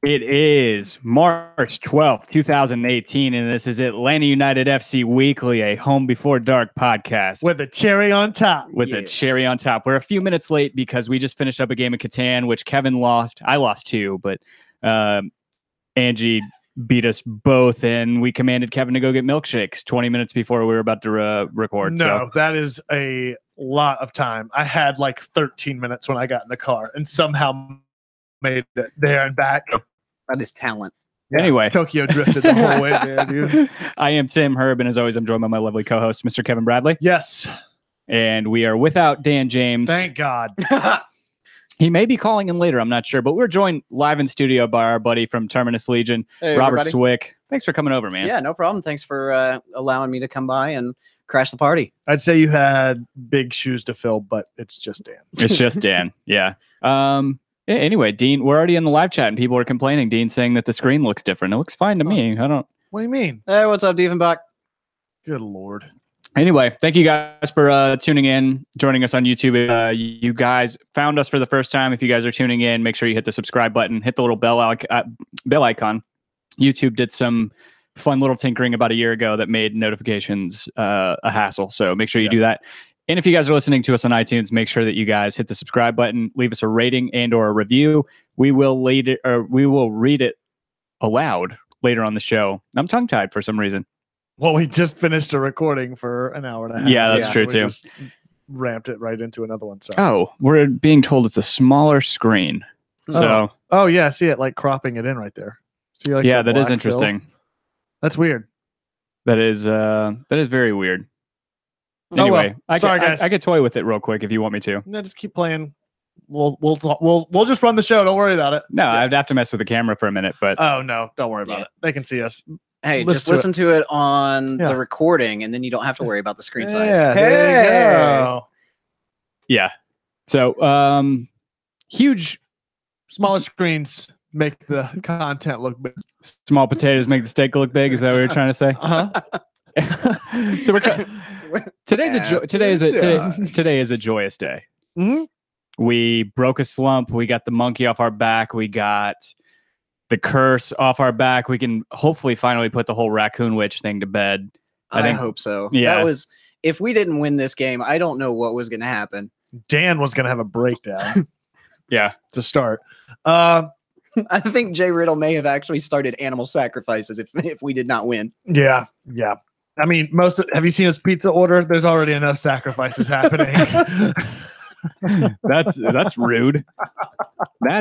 It is March 12th, 2018, and this is Atlanta United FC Weekly, a Home Before Dark podcast. With a cherry on top. With a cherry on top. We're a few minutes late because we just finished up a game of Catan, which Kevin lost. I lost too, but Angie beat us both, and we commanded Kevin to go get milkshakes 20 minutes before we were about to record. No, that is a lot of time. I had like 13 minutes when I got in the car and somehow made it there and back. That is talent. Yeah, anyway, Tokyo drifted the whole way there, dude. I am Tim Herb, and as always, I'm joined by my lovely co-host, Mr. Kevin Bradley. Yes. And we are without Dan James. Thank God. He may be calling in later, I'm not sure, but we're joined live in studio by our buddy from Terminus Legion, hey, Robert everybody. Swick. Thanks for coming over, man. Yeah, no problem. Thanks for allowing me to come by and crash the party. I'd say you had big shoes to fill, but it's just Dan. It's just Dan. Yeah. Anyway, Dean, we're already in the live chat and people are complaining. Dean's saying that the screen looks different. It looks fine to me. I don't. What do you mean? Hey, what's up, Diefenbach? Good Lord. Anyway, thank you guys for tuning in, joining us on YouTube. You guys found us for the first time. If you guys are tuning in, make sure you hit the subscribe button, hit the little bell icon. YouTube did some fun little tinkering about a year ago that made notifications a hassle. So make sure you do that. And if you guys are listening to us on iTunes, make sure that you guys hit the subscribe button, leave us a rating and or a review. We will read it aloud later on the show. I'm tongue-tied for some reason. Well, we just finished a recording for an hour and a half. Yeah, that's true too. Just ramped it right into another one. So. Oh, we're being told it's a smaller screen. So oh yeah, see it like cropping it in right there. See, like yeah, that is interesting. Fill? That's weird. That is very weird. Anyway, sorry guys. I could toy with it real quick if you want me to. No, just keep playing. We'll just run the show. Don't worry about it. No, I'd have to mess with the camera for a minute, but oh no, don't worry about it. They can see us. Hey, just listen to it on the recording, and then you don't have to worry about the screen size. Yeah, there you go. Yeah. So, huge, smaller screens make the content look big. Small potatoes make the steak look big. Is that what you're trying to say? So today is a joyous day. Mm-hmm. We broke a slump. We got the monkey off our back. We got the curse off our back. We can hopefully finally put the whole raccoon witch thing to bed. I hope so. Yeah. That was, if we didn't win this game, I don't know what was going to happen. Dan was going to have a breakdown. Yeah. To start. I think Jay Riddle may have actually started animal sacrifices if we did not win. Yeah. Yeah. I mean, have you seen his pizza order? There's already enough sacrifices happening. That's rude. No,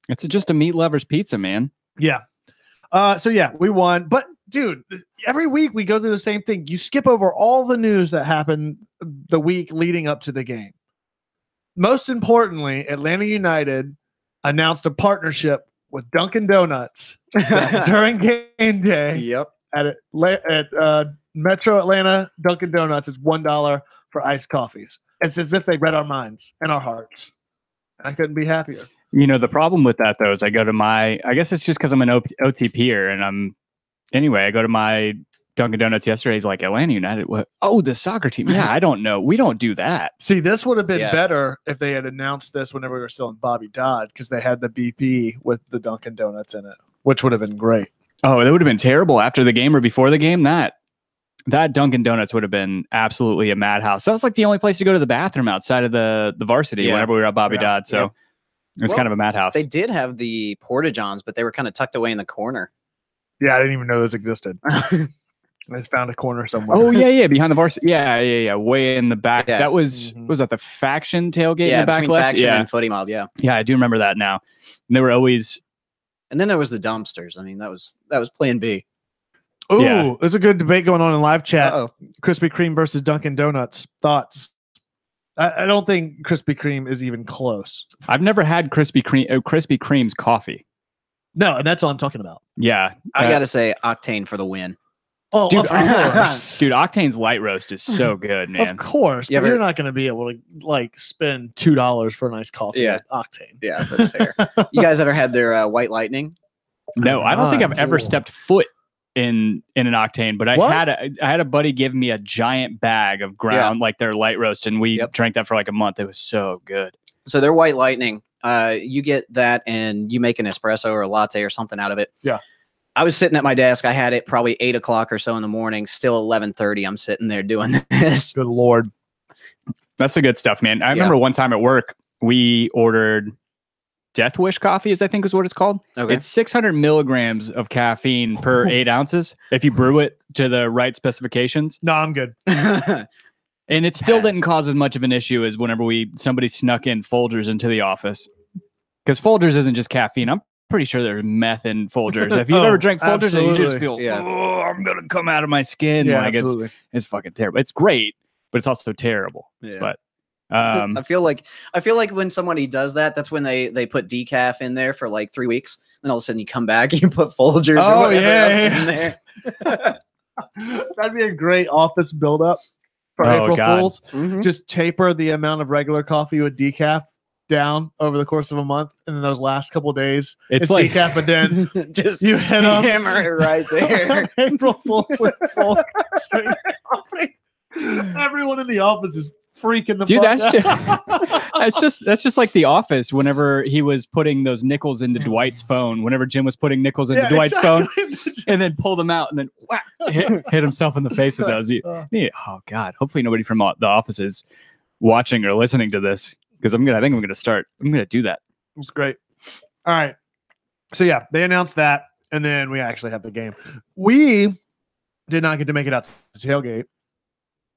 it's just a meat lover's pizza, man. Yeah. So yeah, we won. But dude, every week we go through the same thing. You skip over all the news that happened the week leading up to the game. Most importantly, Atlanta United announced a partnership with Dunkin' Donuts during game day. Yep. At Metro Atlanta Dunkin' Donuts, it's $1 for iced coffees. It's as if they read our minds and our hearts. I couldn't be happier. You know, the problem with that, though, is I guess it's just because I'm an OTPer, and I go to my Dunkin' Donuts yesterday. He's like, Atlanta United, what? Oh, the soccer team. Yeah, I don't know. We don't do that. See, this would have been better if they had announced this whenever we were still in Bobby Dodd, because they had the BP with the Dunkin' Donuts in it, which would have been great. Oh, that would have been terrible after the game or before the game. That Dunkin' Donuts would have been absolutely a madhouse. That was like the only place to go to the bathroom outside of the varsity whenever we were at Bobby Dodd. So it was kind of a madhouse. They did have the Porta-Johns, but they were kind of tucked away in the corner. Yeah, I didn't even know those existed. I just found a corner somewhere. Oh, yeah, behind the varsity. Yeah, way in the back. Yeah. That was that the faction tailgate in the back between left? Faction and Footy Mob, yeah. Yeah, I do remember that now. And they were always... And then there was the dumpsters. I mean, that was plan B. Ooh, there's a good debate going on in live chat. Krispy Kreme versus Dunkin' Donuts. Thoughts? I don't think Krispy Kreme is even close. I've never had Krispy Kreme's coffee. No, and that's all I'm talking about. Yeah. I got to say, Octane for the win. Oh, dude, of course. Dude, Octane's light roast is so good, man. Of course. But you're not going to be able to spend $2 for a nice coffee at Octane. Yeah, that's fair. You guys ever had their White Lightning? No, I don't think I've ever stepped foot in an Octane, but I had a buddy give me a giant bag of ground, like their light roast, and we drank that for like a month. It was so good. So their White Lightning, You get that and you make an espresso or a latte or something out of it. Yeah. I was sitting at my desk. I had it probably 8 o'clock or so in the morning. Still 11:30. I'm sitting there doing this. Good Lord. That's the good stuff, man. I remember one time at work, we ordered Death Wish coffee, I think is what it's called. Okay. It's 600 milligrams of caffeine per 8 ounces if you brew it to the right specifications. No, I'm good. And it still didn't cause as much of an issue as whenever somebody snuck in Folgers into the office. Because Folgers isn't just caffeine. I'm pretty sure there's meth in Folgers. If you've ever drank Folgers, and you just feel, oh, I'm going to come out of my skin. Yeah, like absolutely. it's fucking terrible. It's great, but it's also terrible. Yeah. But I feel like when somebody does that, that's when they put decaf in there for like 3 weeks. Then all of a sudden you come back and you put Folgers or whatever else in there. That'd be a great office buildup for April Fools. Mm-hmm. Just taper the amount of regular coffee with decaf down over the course of a month, and then those last couple of days it's like decaf, but then just you hit them, hammer it right there. April Fools with full straight coffee. Everyone in the office is freaking the fuck out. That's just like The Office. Whenever he was putting those nickels into Dwight's phone, whenever Jim was putting nickels into Dwight's phone, and then pulled them out and then whack, hit himself in the face with those. Oh God! Hopefully nobody from The Office is watching or listening to this, because I think I'm gonna do that. It's great. All right. So yeah, they announced that, and then we actually have the game. We did not get to make it out to tailgate.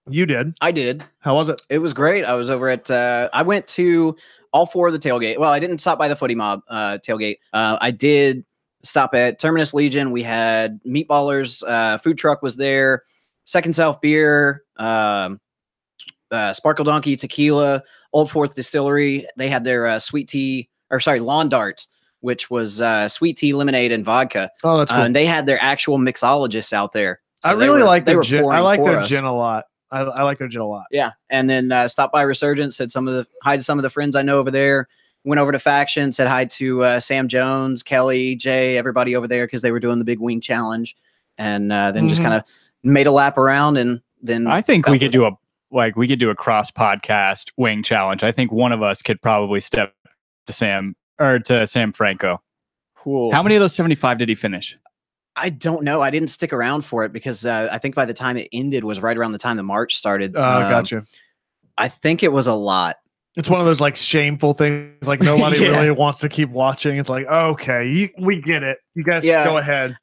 You did. I did. How was it? It was great. I was over at, I went to all 4 of the tailgate. Well, I didn't stop by the Footy Mob tailgate. I did stop at Terminus Legion. We had Meatballers, food truck was there, Second South Beer, Sparkle Donkey Tequila, Old Fourth Distillery. They had their Lawn Darts, which was sweet tea, lemonade, and vodka. Oh, that's cool. And they had their actual mixologists out there. So I really like their gin. I like their us. gin a lot. I like their gin a lot. Yeah. And then stopped by Resurgence, said hi to some of the friends I know over there. Went over to Faction, said hi to Sam Jones, Kelly, Jay, everybody over there, because they were doing the big wing challenge. And then just kind of made a lap around, and then I think we could do a cross podcast wing challenge. I think one of us could probably step to Sam Franco. Cool. How many of those 75 did he finish? I don't know. I didn't stick around for it because I think by the time it ended was right around the time the march started. Gotcha. I think it was a lot. It's one of those like shameful things. Like nobody really wants to keep watching. It's like, okay, we get it. You guys go ahead.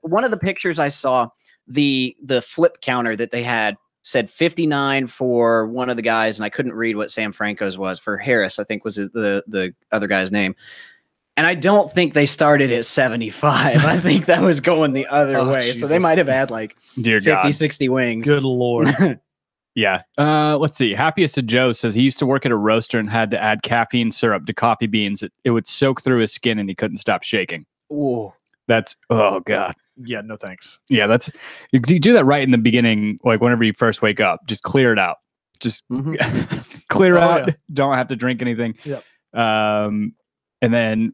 One of the pictures I saw, the flip counter that they had said 59 for one of the guys, and I couldn't read what Sam Franco's was. For Harris, I think was the other guy's name. And I don't think they started at 75. I think that was going the other way. Jesus. So they might have had like 50, 60 wings. Good Lord. Yeah. Let's see. Happiest of Joe says he used to work at a roaster and had to add caffeine syrup to coffee beans. It would soak through his skin and he couldn't stop shaking. Ooh. Oh God. Yeah, no thanks. Yeah, you do that right in the beginning, like whenever you first wake up. Just clear it out. Just clear out. Yeah. Don't have to drink anything. Yep. And then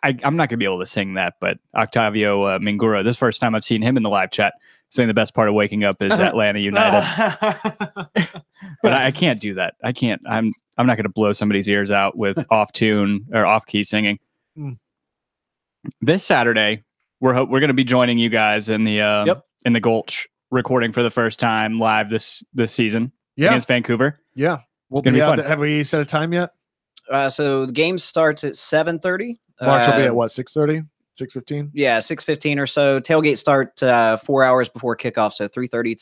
I'm not gonna be able to sing that, but Octavio Minguro, this is the first time I've seen him in the live chat saying the best part of waking up is Atlanta United. But I can't do that. I can't. I'm not gonna blow somebody's ears out with off tune or off key singing. This Saturday, we're gonna be joining you guys in the in the Gulch, recording for the first time live this season against Vancouver. Yeah, we'll be out. Have we set a time yet? So the game starts at 7:30. March will be at what, 6:30, 6:15? Yeah, 6:15 or so. Tailgate start 4 hours before kickoff, so 3:30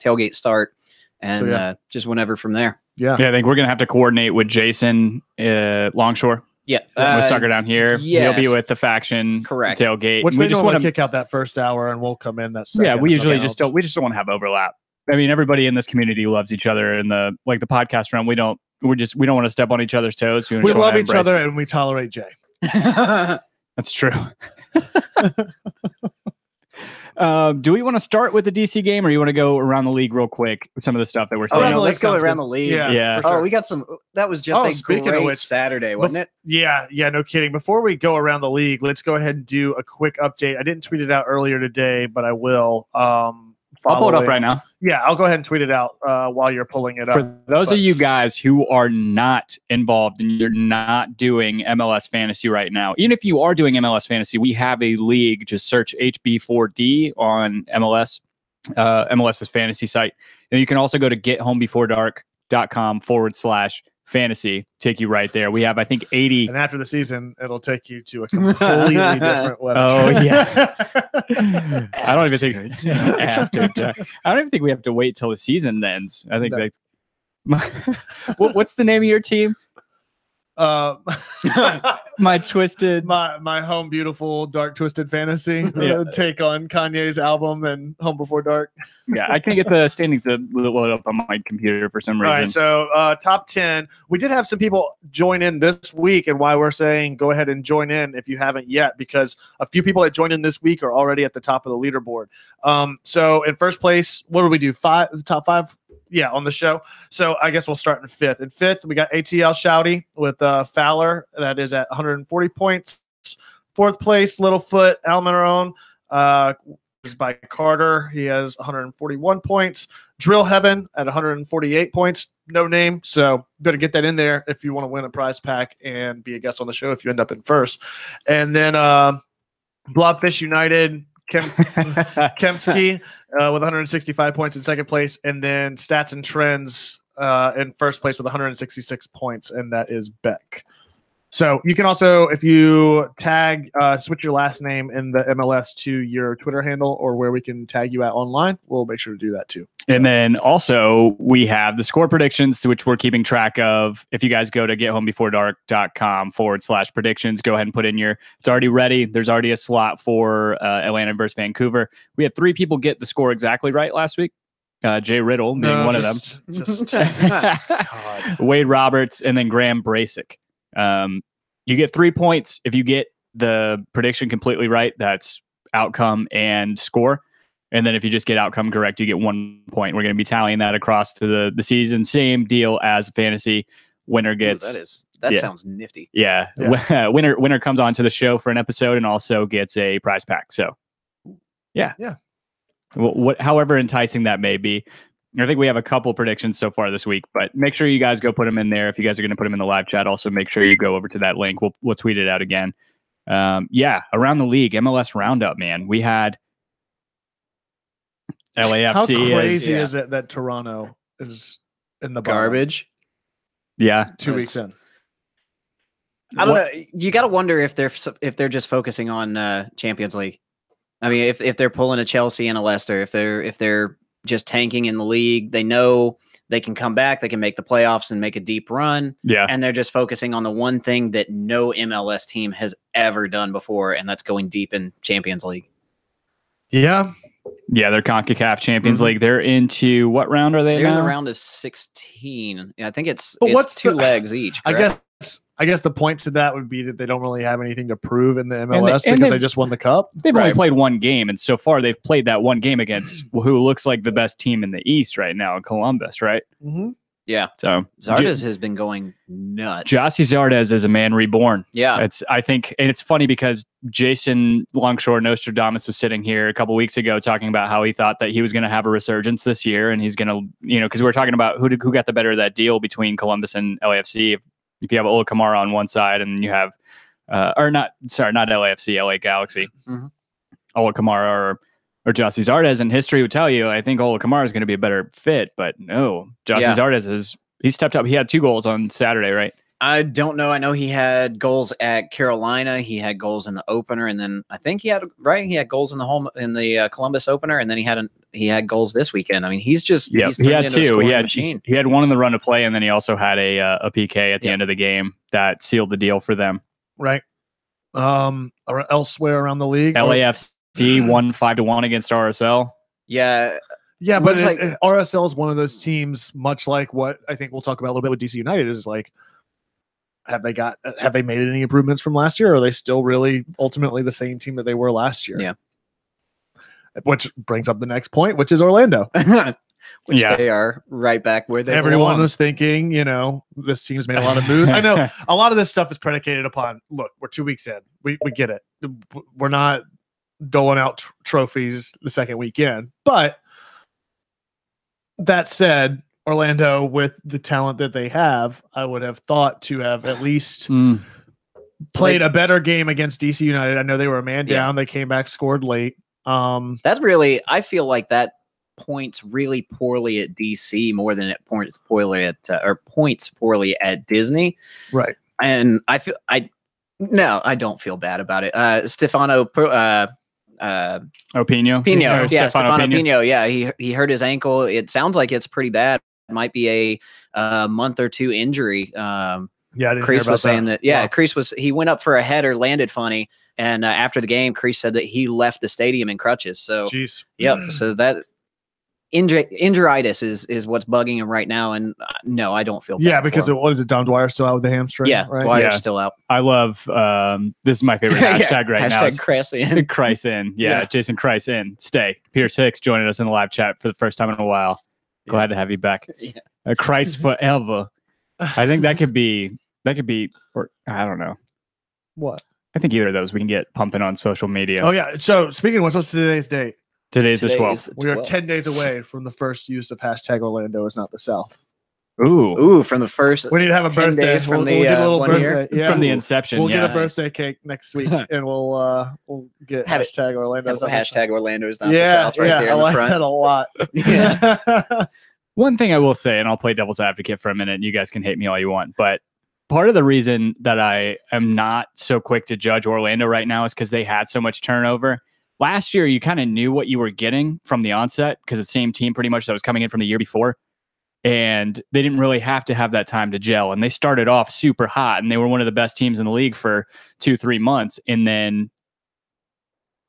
tailgate start, and just whenever from there. Yeah, I think we're gonna have to coordinate with Jason Longshore. Yeah, with Sucker down here. He'll be with the Faction. Correct. Tailgate. Which we just want to kick out that first hour, and we'll come in that second. Yeah, we usually just don't. We just don't want to have overlap. I mean, everybody in this community loves each other, and the podcast realm. We don't want to step on each other's toes. We love each other, and we tolerate Jay. That's true. Do we want to start with the DC game, or you want to go around the league real quick with some of the stuff that we're saying? Oh, no, let's go around the league. Yeah. Oh, we got some. That was just a great Saturday, wasn't it? Yeah, no kidding. Before we go around the league, let's go ahead and do a quick update. I didn't tweet it out earlier today, but I will. I'll pull it up following. right now. Yeah, I'll go ahead and tweet it out while you're pulling it up. For those of you guys who are not involved and you're not doing MLS fantasy right now, even if you are doing MLS fantasy, we have a league. Just search HB4D on MLS, MLS's fantasy site. And you can also go to gethomebeforedark.com/fantasy. Take you right there. We have, I think, 80. And after the season, it'll take you to a completely different website. Oh, yeah. I don't even think I don't even think we have to wait till the season ends. I think that's what's the name of your team? My twisted, my home beautiful dark twisted fantasy take on Kanye's album and Home Before Dark. Yeah, I can't get the standings to load up on my computer for some reason. All right, so top 10. We did have some people join in this week, and why we're saying go ahead and join in if you haven't yet, because a few people that joined in this week are already at the top of the leaderboard. So in first place, what did we do? The top 5. Yeah, on the show. So I guess we'll start in 5th. In 5th, we got ATL Shouty with Fowler. That is at 140 points. 4th place, Littlefoot Almiron is by Carter. He has 141 points. Drill Heaven at 148 points. No name. So better get that in there if you want to win a prize pack and be a guest on the show if you end up in first. And then Blobfish United, Kemsky with 165 points in 2nd place, and then Stats and Trends in 1st place with 166 points, and that is Beck. So you can also, if you tag, switch your last name in the MLS to your Twitter handle or where we can tag you at online, we'll make sure to do that too. And then also we have the score predictions, which we're keeping track of. If you guys go to gethomebeforedark.com/predictions, go ahead and put in it's already ready. There's already a slot for Atlanta versus Vancouver. We had 3 people get the score exactly right last week. Jay Riddle being one of them. Wade Roberts and then Graham Brasic. You get 3 points if you get the prediction completely right. That's outcome and score. And then if you just get outcome correct, you get 1 point. We're going to be tallying that across to the season. Same deal as fantasy. Winner gets. That sounds nifty. Yeah. Winner comes onto the show for an episode and also gets a prize pack. So, yeah. However enticing that may be. I think we have a couple predictions so far this week, but make sure you guys go put them in there. If you guys are going to put them in the live chat, also make sure you go over to that link. We'll tweet it out again. Around the league, MLS Roundup, man. We had LAFC. How crazy is it that Toronto is in the garbage? Yeah. 2 weeks in. I don't know. You got to wonder if they're just focusing on Champions League. I mean, if they're pulling a Chelsea and a Leicester, if they're just tanking in the league, they know they can come back, they can make the playoffs and make a deep run. Yeah. And they're just focusing on the one thing that no MLS team has ever done before, and that's going deep in Champions League. Yeah. Yeah, they're CONCACAF Champions League. They're into what round are they They're now? in the round of 16. Yeah, I think it's what's 2 legs each. Correct? I guess the point to that would be that they don't really have anything to prove in the MLS because they just won the cup. They've only played one game, and so far they've played that one game against who looks like the best team in the East right now, Columbus, right? Mm-hmm. Yeah. So Zardes has been going nuts. Jossie Zardes is a man reborn. Yeah. I think, and it's funny because Jason Longshore Nostradamus was sitting here a couple weeks ago talking about how he thought that he was going to have a resurgence this year, and he's going to, because we were talking about who got the better of that deal between Columbus and LAFC. If you have Ola Kamara on one side and you have, not LAFC, LA Galaxy, Ola Kamara or Jossie Zardes, and history would tell you, I think Ola Kamara is going to be a better fit, but no, Jossie Zardes he stepped up. He had 2 goals on Saturday, right? I don't know. I know he had goals at Carolina. He had goals in the opener, and then I think he had goals in the Columbus opener, and then he had goals this weekend. I mean, he's just he had 2. He had 1 in the run of play, and then he also had a PK at the end of the game that sealed the deal for them. Right. Or elsewhere around the league, LAFC won 5-1 against RSL. Yeah, but RSL is one of those teams, much like what I think we'll talk about a little bit with DC United, is like, have they made any improvements from last year? Or are they still really ultimately the same team that they were last year? Yeah. Which brings up the next point, which is Orlando. They are right back where they Everyone was thinking, this team's made a lot of moves. I know a lot of this stuff is predicated upon, look, we're 2 weeks in. We get it. We're not doling out trophies the second weekend, but That said, Orlando, with the talent that they have, I would have thought to have at least played a better game against DC United. I know they were a man down. They came back, scored late. That's really, I feel like that points really poorly at DC more than it points poorly at Disney. Right. And I don't feel bad about it. Stefano Pino. Stefano Pino. Yeah, he hurt his ankle. It sounds like it's pretty bad. It might be a month or two injury. I didn't Kreese was saying that. Yeah, wow. Kreese he went up for a header, landed funny, and after the game, Kreese said that he left the stadium in crutches. So, jeez. So that injuritis is what's bugging him right now. And no, I don't feel bad. Yeah, because what is it? Don Dwyer still out with the hamstring? Yeah, right? Dwyer's still out. I love this is my favorite hashtag right now. Hashtag Kreis in. Kreis in. Yeah, Jason Kreis in. Stay. Pierce Hicks joining us in the live chat for the first time in a while. Glad to have you back. Kreis forever. I think that could be, or I don't know. What? I think either of those we can get pumping on social media. Oh, yeah. So speaking of what's today's date? Today's the 12th. We are 10 days away from the first use of hashtag Orlando is not the South. Ooh, from the first. We need to have a birthday. From we'll get a little birthday. From the inception. We'll get a birthday cake next week, and we'll get hashtag Orlando. Hashtag Orlando is not the South right there in the front. I like that a lot. One thing I will say, and I'll play devil's advocate for a minute, and you guys can hate me all you want, but part of the reason that I am not so quick to judge Orlando right now is because they had so much turnover. Last year, you kind of knew what you were getting from the onset because it's the same team pretty much that was coming in from the year before. And they didn't really have to have that time to gel. And they started off super hot, and they were one of the best teams in the league for 2-3 months. And then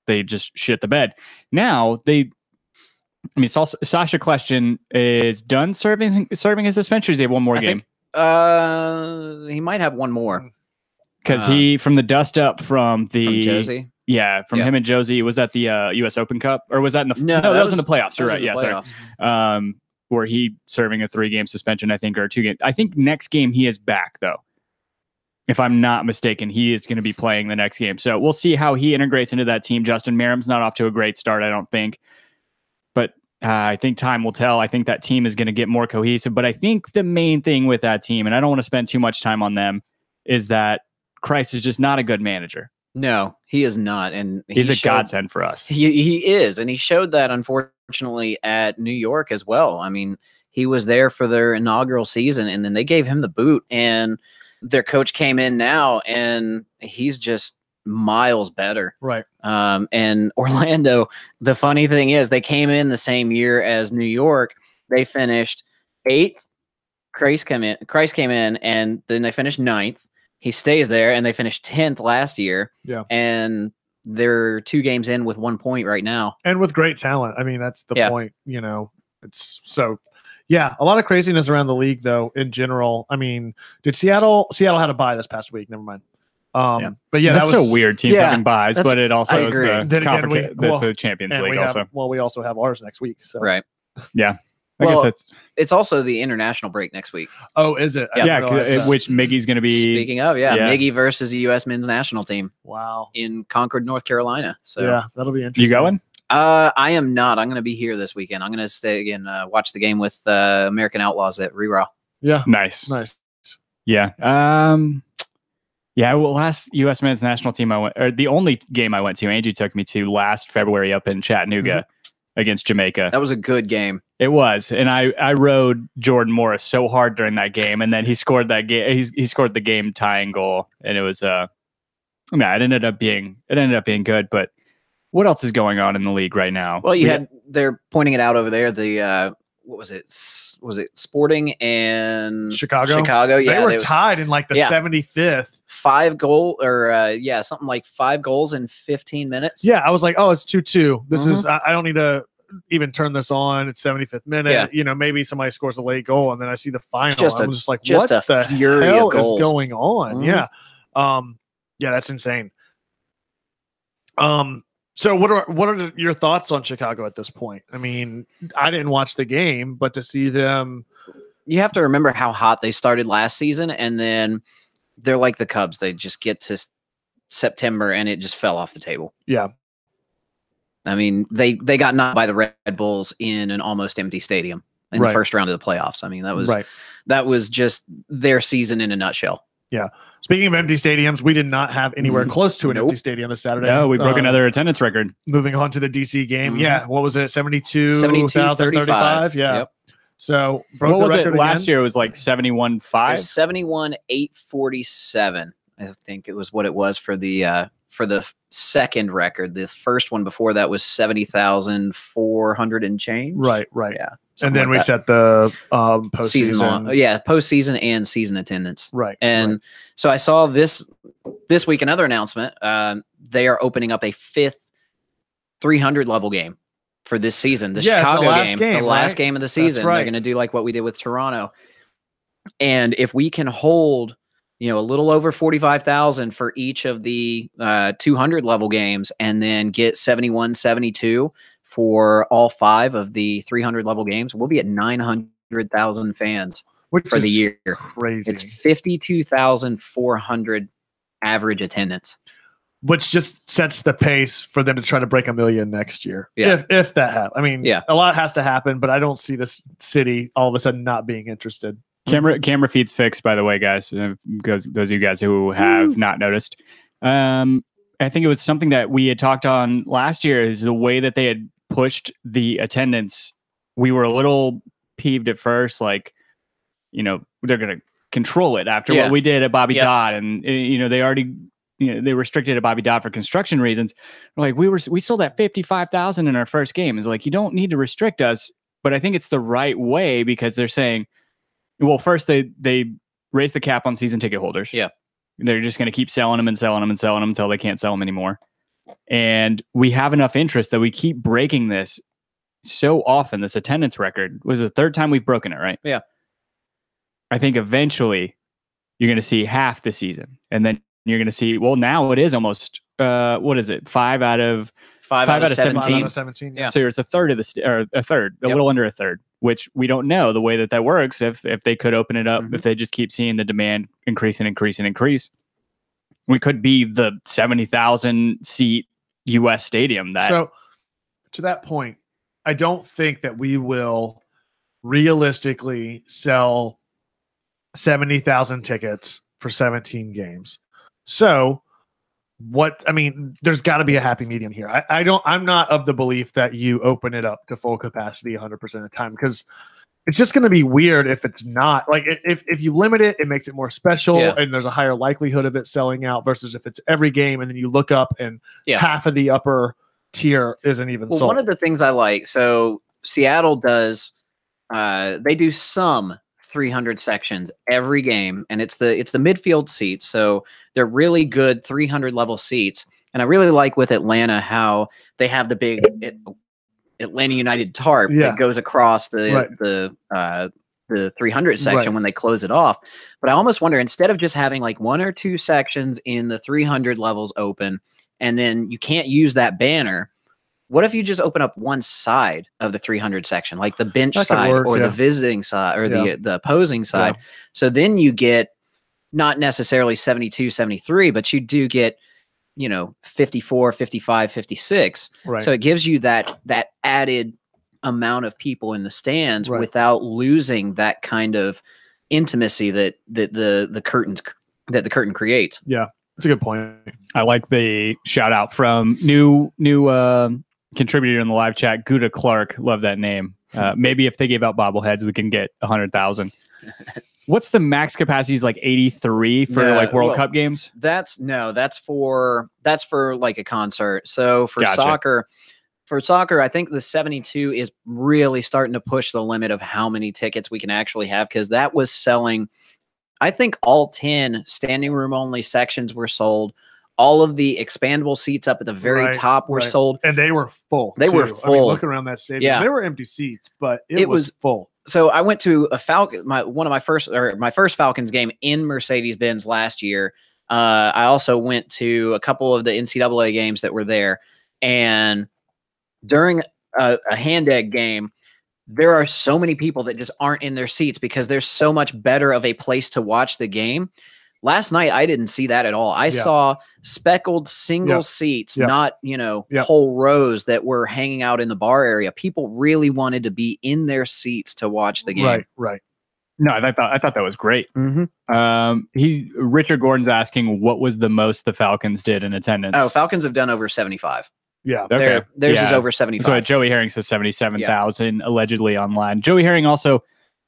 they just shit the bed. Now, Sasha Question is done serving his suspension. Or does he have one more game? He might have one more. Because from the dust up from Josie. Yeah, him and Josie. Was that the U.S. Open Cup? Or was that in the... No, that was in the playoffs. You're right. Yeah, sorry. Where he serving a 3-game suspension, I think, or 2 games. I think next game he is back, though. If I'm not mistaken, he is going to be playing the next game. So we'll see how he integrates into that team. Justin Merrim's not off to a great start, I don't think. But I think time will tell. I think that team is going to get more cohesive. But I think the main thing with that team, and I don't want to spend too much time on them, is that Kreis is just not a good manager. No, he is not, and he's a godsend for us. He is, and he showed that unfortunately at New York as well. I mean, he was there for their inaugural season, and then they gave him the boot, and their coach came in now, and he's just miles better. Right. And Orlando, the funny thing is, they came in the same year as New York. They finished 8th. Kreis came in, and then they finished 9th. He stays there, and they finished 10th last year. Yeah. And they're 2 games in with 1 point right now. And with great talent. I mean, that's the point, it's so, a lot of craziness around the league, though, in general. I mean, did Seattle had a bye this past week. Never mind. But that's so weird. Teams having buys, but it also is the Champions League. We also have ours next week. So. Right. Yeah. I guess it's also the international break next week. Oh, is it? Yeah, which Miggy's going to be. Speaking of, Miggy versus the U.S. men's national team. Wow. In Concord, North Carolina. So yeah, that'll be interesting. You going? I am not. I'm going to be here this weekend. I'm going to stay again, watch the game with American Outlaws at Reraw. Yeah. Nice. Yeah. Well, last U.S. men's national team the only game I went to, Angie took me to last February up in Chattanooga against Jamaica. That was a good game. It was, and I rode Jordan Morris so hard during that game, and then he scored that game. He scored the game tying goal, and it was it ended up being good. But what else is going on in the league right now? Well, they're pointing it out over there. The what was it? Was it Sporting and Chicago? Yeah, they were tied in like the 75th. 5 goal or something like 5 goals in 15 minutes. Yeah, I was like, oh, it's 2-2. This is I don't need to even turn this on. It's 75th minute. Yeah. Maybe somebody scores a late goal, and then I see the final. I'm just like, what the hell is going on? Yeah. That's insane. So what are your thoughts on Chicago at this point? I mean, I didn't watch the game, but to see them, you have to remember how hot they started last season, and then they're like the Cubs. They just get to September and it just fell off the table. Yeah. I mean, they got knocked by the Red Bulls in an almost empty stadium. in the first round of the playoffs. I mean, that was just their season in a nutshell. Yeah. Speaking of empty stadiums, we did not have anywhere close to an empty stadium this Saturday. No, we broke another attendance record. Moving on to the DC game. Yeah. What was it? 72,035. Yeah. Yep. So broke what the was record it last again. year? It was like 71.5. 71,847. I think it was what it was for the second record. The first one before that was 70,400 and change. Right. Yeah. And then like we that. set the postseason. Postseason and season attendance. Right. And so I saw this week another announcement. They are opening up a fifth 300 level game for this season. The Chicago game, the last game of the season. They're going to do like what we did with Toronto. And if we can hold, a little over 45,000 for each of the 200 level games, and then get 71, 72 for all 5 of the 300 level games, we'll be at 900,000 fans for the year. Crazy. It's 52,400 average attendance, which just sets the pace for them to try to break 1 million next year. Yeah. If that happens. I mean, yeah, a lot has to happen, but I don't see this city all of a sudden not being interested. Camera feed's fixed, by the way, guys. Because those of you guys who have not noticed, I think it was something that we had talked on last year. Is the way that they had pushed the attendance. We were a little peeved at first, like, they're going to control it after what we did at Bobby Dodd, and they already. They restricted at Bobby Dodd for construction reasons. Like we sold at 55,000 in our first game. It's like, you don't need to restrict us, but I think it's the right way because they're saying, well, first they raised the cap on season ticket holders. Yeah. They're just going to keep selling them and selling them and selling them until they can't sell them anymore. And we have enough interest that we keep breaking this so often. This attendance record was the 3rd time we've broken it, right? Yeah. I think eventually you're going to see half the season, and then you're going to see, well, now it is almost, what is it? 5 out of 17. 5 out of 17. Yeah. So it's a third of a little under a third, which we don't know the way that works. If they could open it up, if they just keep seeing the demand increase, we could be the 70,000 seat U.S. stadium. So to that point, I don't think that we will realistically sell 70,000 tickets for 17 games. So there's got to be a happy medium here. I'm not of the belief that you open it up to full capacity 100% of the time, because it's just going to be weird if it's not. Like if you limit it, it makes it more special, and there's a higher likelihood of it selling out versus if it's every game and then you look up and half of the upper tier isn't even sold. One of the things I like, so Seattle does, they do some 300 sections every game, and it's the midfield seats, so they're really good 300 level seats. And I really like with Atlanta how they have the big Atlanta United tarp that goes across the 300 section when they close it off. But I almost wonder, instead of just having like 1 or 2 sections in the 300 levels open, and then you can't use that banner, what if you just open up one side of the 300 section, like the bench side or the visiting side or the opposing side? So then you get not necessarily 72, 73, but you do get, 54, 55, 56. Right. So it gives you that added amount of people in the stands without losing that kind of intimacy that the curtain creates. Yeah, that's a good point. I like the shout out from new contributor in the live chat, Gouda Clark. Love that name. Maybe if they gave out bobbleheads, we can get 100,000. What's the max capacity? Is like 83 for like World Cup games? That's for like a concert. So for soccer, I think the 72 is really starting to push the limit of how many tickets we can actually have, because that was selling. I think all 10 standing room only sections were sold. All of the expandable seats up at the very top were sold. And they were full. They were full. I mean, looking around that stadium, there were empty seats, but it was full. So I went to a my first Falcons game in Mercedes-Benz last year. I also went to a couple of the NCAA games that were there. And during a hand egg game, there are so many people that just aren't in their seats because there's so much better of a place to watch the game. Last night, I didn't see that at all. I saw speckled single seats, not, whole rows that were hanging out in the bar area. People really wanted to be in their seats to watch the game. Right. No, I thought that was great. Richard Gordon's asking what was the most the Falcons did in attendance. Oh, Falcons have done over 75. Yeah. Okay. Theirs is over 75. So Joey Herring says 77,000 allegedly online. Joey Herring also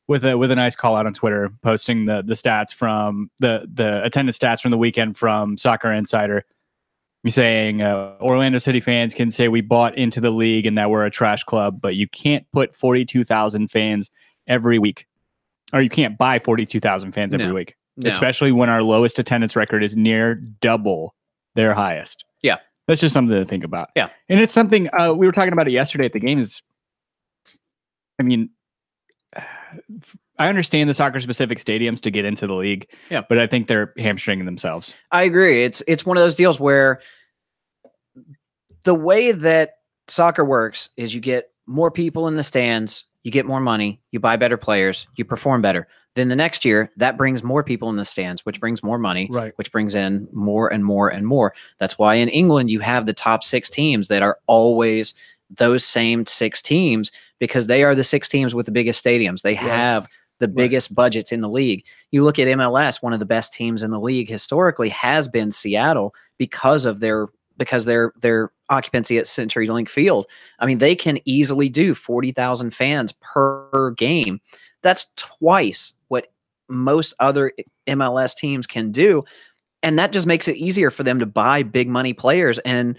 with a nice call out on Twitter, posting the stats from the attendance stats from the weekend from Soccer Insider. He's saying Orlando City fans can say we bought into the league and that we're a trash club, but you can't put 42,000 fans every week, or you can't buy 42,000 fans every week, especially when our lowest attendance record is near double their highest. Yeah. That's just something to think about. Yeah. And it's something we were talking about it yesterday at the game. I understand the soccer specific stadiums to get into the league, but I think they're hamstringing themselves. I agree. It's one of those deals where the way that soccer works is you get more people in the stands, you get more money, you buy better players, you perform better. Then the next year, that brings more people in the stands, which brings more money, which brings in more and more and more. That's why in England, you have the top 6 teams that are always those same 6 teams, because they are the 6 teams with the biggest stadiums. They have the biggest budgets in the league. You look at MLS, one of the best teams in the league historically has been Seattle because of their occupancy at CenturyLink Field. I mean, they can easily do 40,000 fans per game. That's twice what most other MLS teams can do. And that just makes it easier for them to buy big money players. And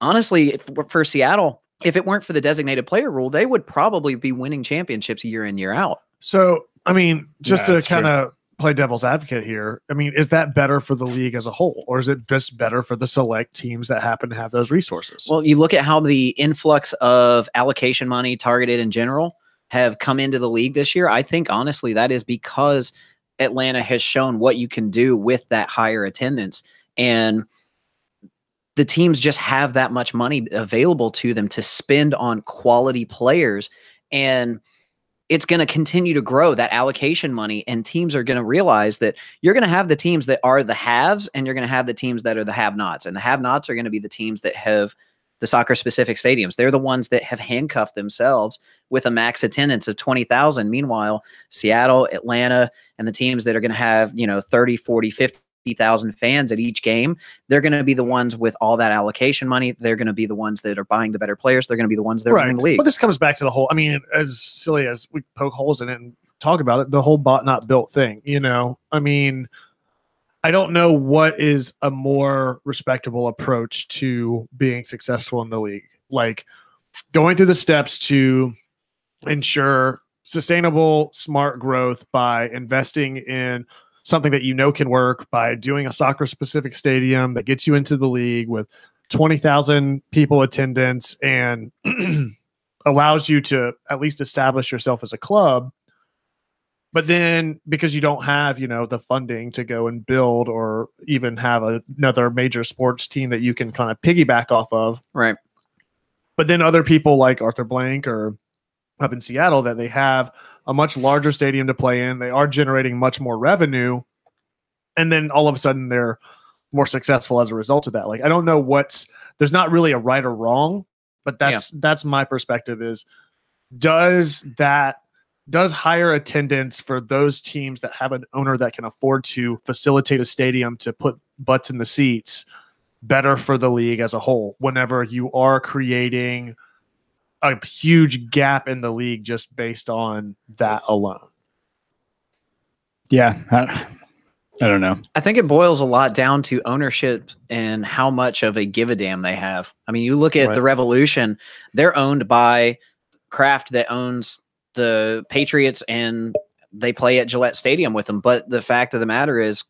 honestly, for Seattle, if it weren't for the designated player rule, they would probably be winning championships year in, year out. So, I mean, just to kind of play devil's advocate here, I mean, is that better for the league as a whole, or is it just better for the select teams that happen to have those resources? Well, you look at how the influx of allocation money targeted in general have come into the league this year. I think, honestly, that is because Atlanta has shown what you can do with that higher attendance. And the teams just have that much money available to them to spend on quality players. And it's going to continue to grow, that allocation money, and teams are going to realize that you're going to have the teams that are the haves and you're going to have the teams that are the have-nots. And the have-nots are going to be the teams that have the soccer-specific stadiums. They're the ones that have handcuffed themselves with a max attendance of 20,000. Meanwhile, Seattle, Atlanta, and the teams that are going to have, 30, 40, 50,000 fans at each game, they're going to be the ones with all that allocation money. They're going to be the ones that are buying the better players. They're going to be the ones that are winning the league. Well, this comes back to the whole, I mean, as silly as we poke holes in it and talk about it, the whole bought not built thing, I mean, I don't know what is a more respectable approach to being successful in the league. Like going through the steps to ensure sustainable, smart growth by investing in something that can work, by doing a soccer-specific stadium that gets you into the league with 20,000 people attendance and allows you to at least establish yourself as a club. But then because you don't have, the funding to go and build or even have another major sports team that you can kind of piggyback off of. Right. But then other people like Arthur Blank or up in Seattle, that they have a much larger stadium to play in. They are generating much more revenue. And then all of a sudden they're more successful as a result of that. Like, I don't know there's not really a right or wrong, but that's my perspective is, does higher attendance for those teams that have an owner that can afford to facilitate a stadium to put butts in the seats better for the league as a whole, whenever you are creating a huge gap in the league just based on that alone? Yeah. I don't know. I think it boils a lot down to ownership and how much of a give a damn they have. I mean, you look at the Revolution, they're owned by Kraft that owns the Patriots, and they play at Gillette Stadium with them. But the fact of the matter is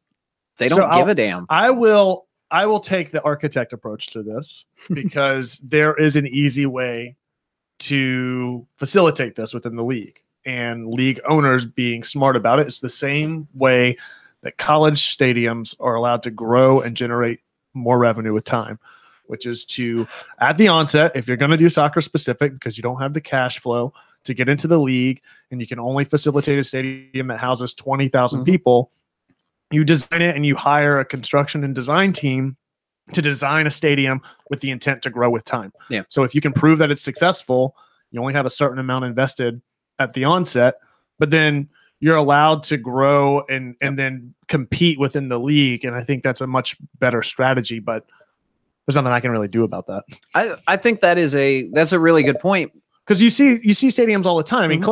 they don't give a damn. I will take the architect approach to this because there is an easy way to facilitate this within the league, and league owners being smart about it. It's the same way that college stadiums are allowed to grow and generate more revenue with time, which is to, at the onset, if you're going to do soccer specific because you don't have the cash flow to get into the league and you can only facilitate a stadium that houses 20,000 people, you design it and you hire a construction and design team to design a stadium with the intent to grow with time. Yeah. So if you can prove that it's successful, you only have a certain amount invested at the onset, but then you're allowed to grow and then compete within the league. And I think that's a much better strategy, but there's nothing I can really do about that. I think that's a really good point. Because you see stadiums all the time. I mean,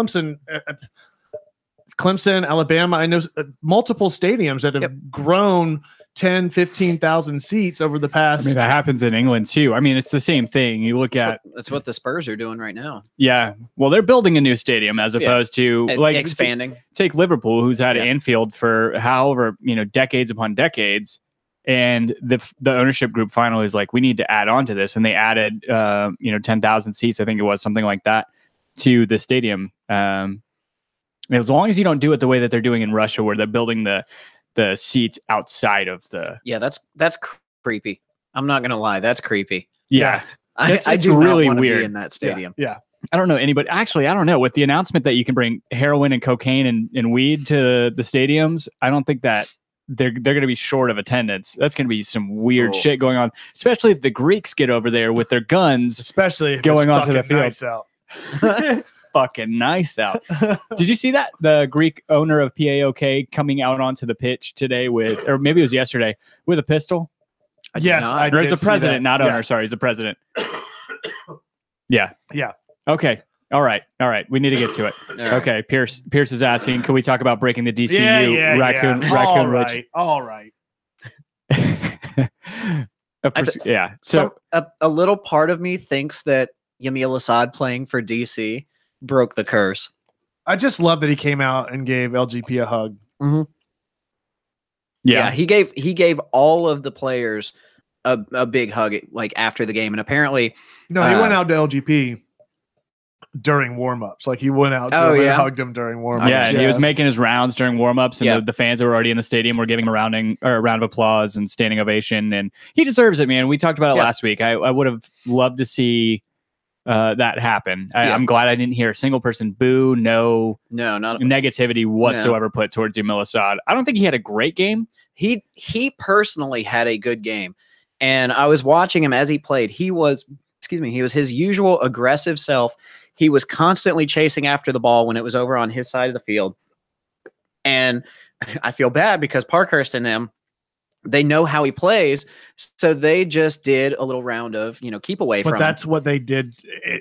Clemson, Alabama, I know multiple stadiums that have grown 10, 15,000 seats over the past. I mean, that happens in England too. I mean, it's the same thing. You look at that's what the Spurs are doing right now. Yeah. Well, they're building a new stadium as opposed to like expanding. Take Liverpool, who's had Anfield for however, decades upon decades. And the ownership group finally is like, we need to add on to this. And they added, 10,000 seats. I think it was something like that to the stadium. As long as you don't do it the way that they're doing in Russia, where they're building the seats outside of the. Yeah, that's creepy. I'm not gonna lie, that's creepy. Yeah, I do really not want to weird be in that stadium. Yeah. I don't know anybody. Actually, I don't know. With the announcement that you can bring heroin and cocaine and weed to the stadiums, I don't think that they're going to be short of attendance. That's going to be some weird shit going on, especially if the Greeks get over there with their guns, especially if going it's onto the field. Nice out. It's fucking nice out. Did you see that? The Greek owner of PAOK coming out onto the pitch today with, or maybe it was yesterday, with a pistol. Yes, there's a president, not owner. Sorry, he's a president. Yeah. Okay. All right. We need to get to it. Right. Okay. Pierce is asking, can we talk about breaking the DCU raccoon Ridge? All right. Yeah. So a little part of me thinks that Yamil Assad playing for DC broke the curse. I just love that he came out and gave LGP a hug. Mm-hmm. Yeah, he gave all of the players a big hug like after the game, and apparently he went out to LGP during warm-ups. Like he went out to and hugged him during warm-ups. Yeah, and he was making his rounds during warm-ups, and the fans that were already in the stadium were giving him a round of applause and standing ovation, and he deserves it, man. We talked about it last week. I would have loved to see that happen. I'm glad I didn't hear a single person boo, no negativity whatsoever put towards Yamil Assad. I don't think he had a great game. He personally had a good game, and I was watching him as he played. He was his usual aggressive self. He was constantly chasing after the ball when it was over on his side of the field. And I feel bad because Parkhurst and them, they know how he plays. So they just did a little round of, keep away from him. But that's what they did.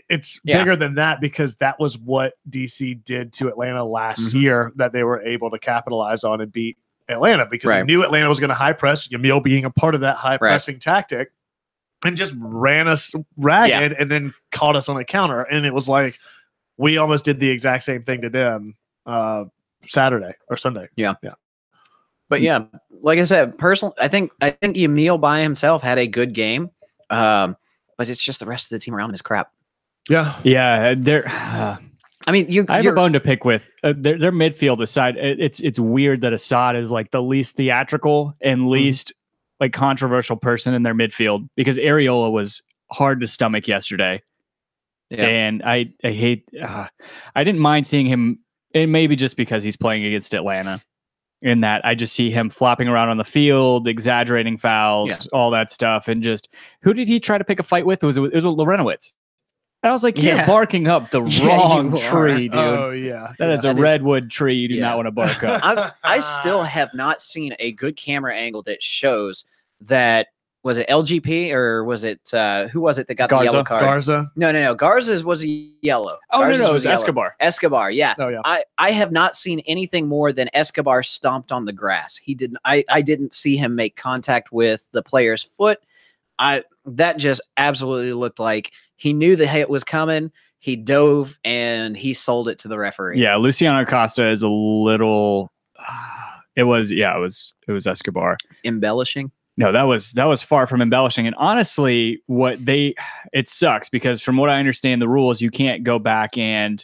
It's bigger than that because that was what DC did to Atlanta last year that they were able to capitalize on and beat Atlanta because they knew Atlanta was going to high press, Yamil being a part of that high pressing tactic. And just ran us ragged and then caught us on a counter. And it was like we almost did the exact same thing to them Saturday or Sunday. Yeah. But like I said, personally, I think Yamil by himself had a good game. But it's just the rest of the team around him is crap. Yeah. Yeah. I mean, I have a bone to pick with their midfield aside. It's weird that Assad is like the least theatrical and least like controversial person in their midfield because Areola was hard to stomach yesterday. Yeah. And I hate, I didn't mind seeing him, and maybe just because he's playing against Atlanta in that I just see him flopping around on the field, exaggerating fouls, all that stuff. And just, who did he try to pick a fight with? It was with Lorenowitz. I was like, you're barking up the wrong tree, dude. Oh, yeah. That is a redwood tree you do not want to bark up. I still have not seen a good camera angle that shows that, was it LGP or was it, who was it that got the yellow card? Garza? No. Garza's was yellow. Oh, Garza's no, it was Escobar. Escobar, yeah. Oh, yeah. I have not seen anything more than Escobar stomped on the grass. He didn't. I didn't see him make contact with the player's foot. That just absolutely looked like he knew the hit was coming. He dove and he sold it to the referee. Yeah, Luciano Acosta is a little. It was Escobar embellishing. No, that was far from embellishing. And honestly, it sucks because from what I understand the rules, you can't go back and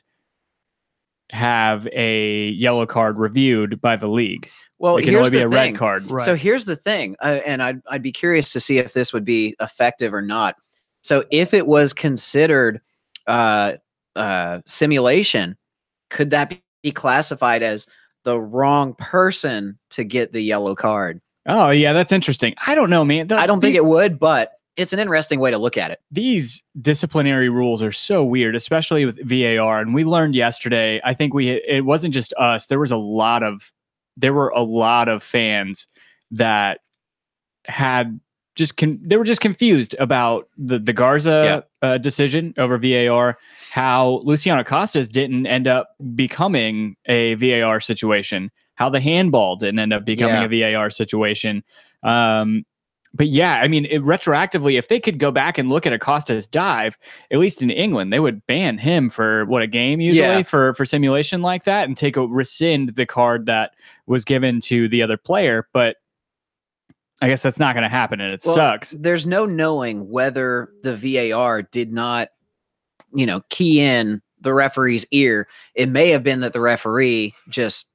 have a yellow card reviewed by the league. Well, it can only be a red card. Right. So here's the thing, and I'd be curious to see if this would be effective or not. So if it was considered simulation, could that be classified as the wrong person to get the yellow card. Oh yeah, that's interesting. I don't know, man. I don't think it would, but it's an interesting way to look at it. These disciplinary rules are so weird, especially with VAR. And we learned yesterday, I think it wasn't just us. There were a lot of fans that had they were just confused about the Garza decision over VAR, how Luciano Costas didn't end up becoming a VAR situation, how the handball didn't end up becoming a VAR situation. But yeah, I mean, retroactively, if they could go back and look at Acosta's dive, at least in England, they would ban him for a game usually for simulation like that, and rescind the card that was given to the other player. But I guess that's not going to happen, and it sucks. There's no knowing whether the VAR did not, key in the referee's ear. It may have been that the referee just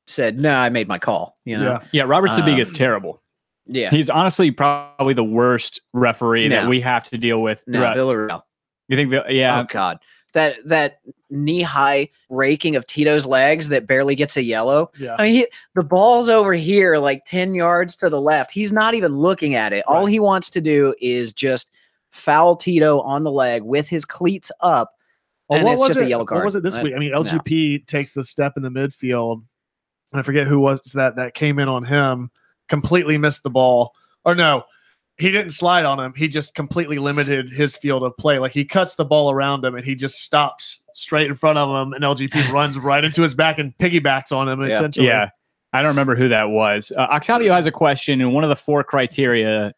said, "No, I made my call." Yeah, Robert Sabiga is terrible. Yeah, he's honestly probably the worst referee that we have to deal with. Villarreal. You think? Yeah. Oh God, that knee-high raking of Tito's legs that barely gets a yellow. Yeah. I mean, the ball's over here, like 10 yards to the left. He's not even looking at it. Right. All he wants to do is just foul Tito on the leg with his cleats up. Well, and it's just a yellow card. What was it this week? I mean, LGP takes the step in the midfield. I forget who was that came in on him, completely missed the ball. Or no, he didn't slide on him. He just completely limited his field of play. Like, he cuts the ball around him and he just stops straight in front of him, and LGP runs right into his back and piggybacks on him, essentially. Yeah. I don't remember who that was. Octavio has a question, and one of the 4 criteria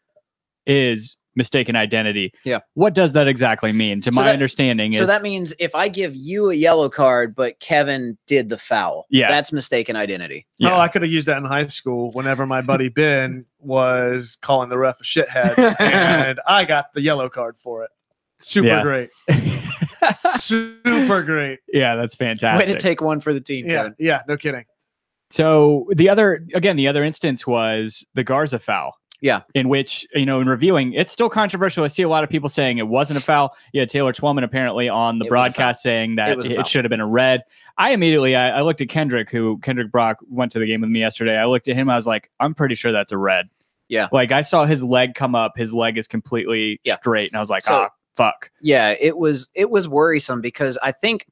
is mistaken identity. Yeah. What does that exactly mean? To my understanding is... So that means if I give you a yellow card, but Kevin did the foul, that's mistaken identity. Yeah. Oh, I could have used that in high school whenever my buddy Ben was calling the ref a shithead, and I got the yellow card for it. Super great. Super great. Yeah, that's fantastic. Way to take one for the team, Kevin. Yeah, no kidding. So the other instance was the Garza foul. Yeah. In which, in reviewing, it's still controversial. I see a lot of people saying it wasn't a foul. Yeah, Taylor Twellman apparently on the broadcast saying that it should have been a red. I immediately, I looked at Kendrick Brock went to the game with me yesterday. I looked at him. I was like, I'm pretty sure that's a red. Yeah. Like, I saw his leg come up. His leg is completely straight. And I was like, fuck. Yeah, it was worrisome because I think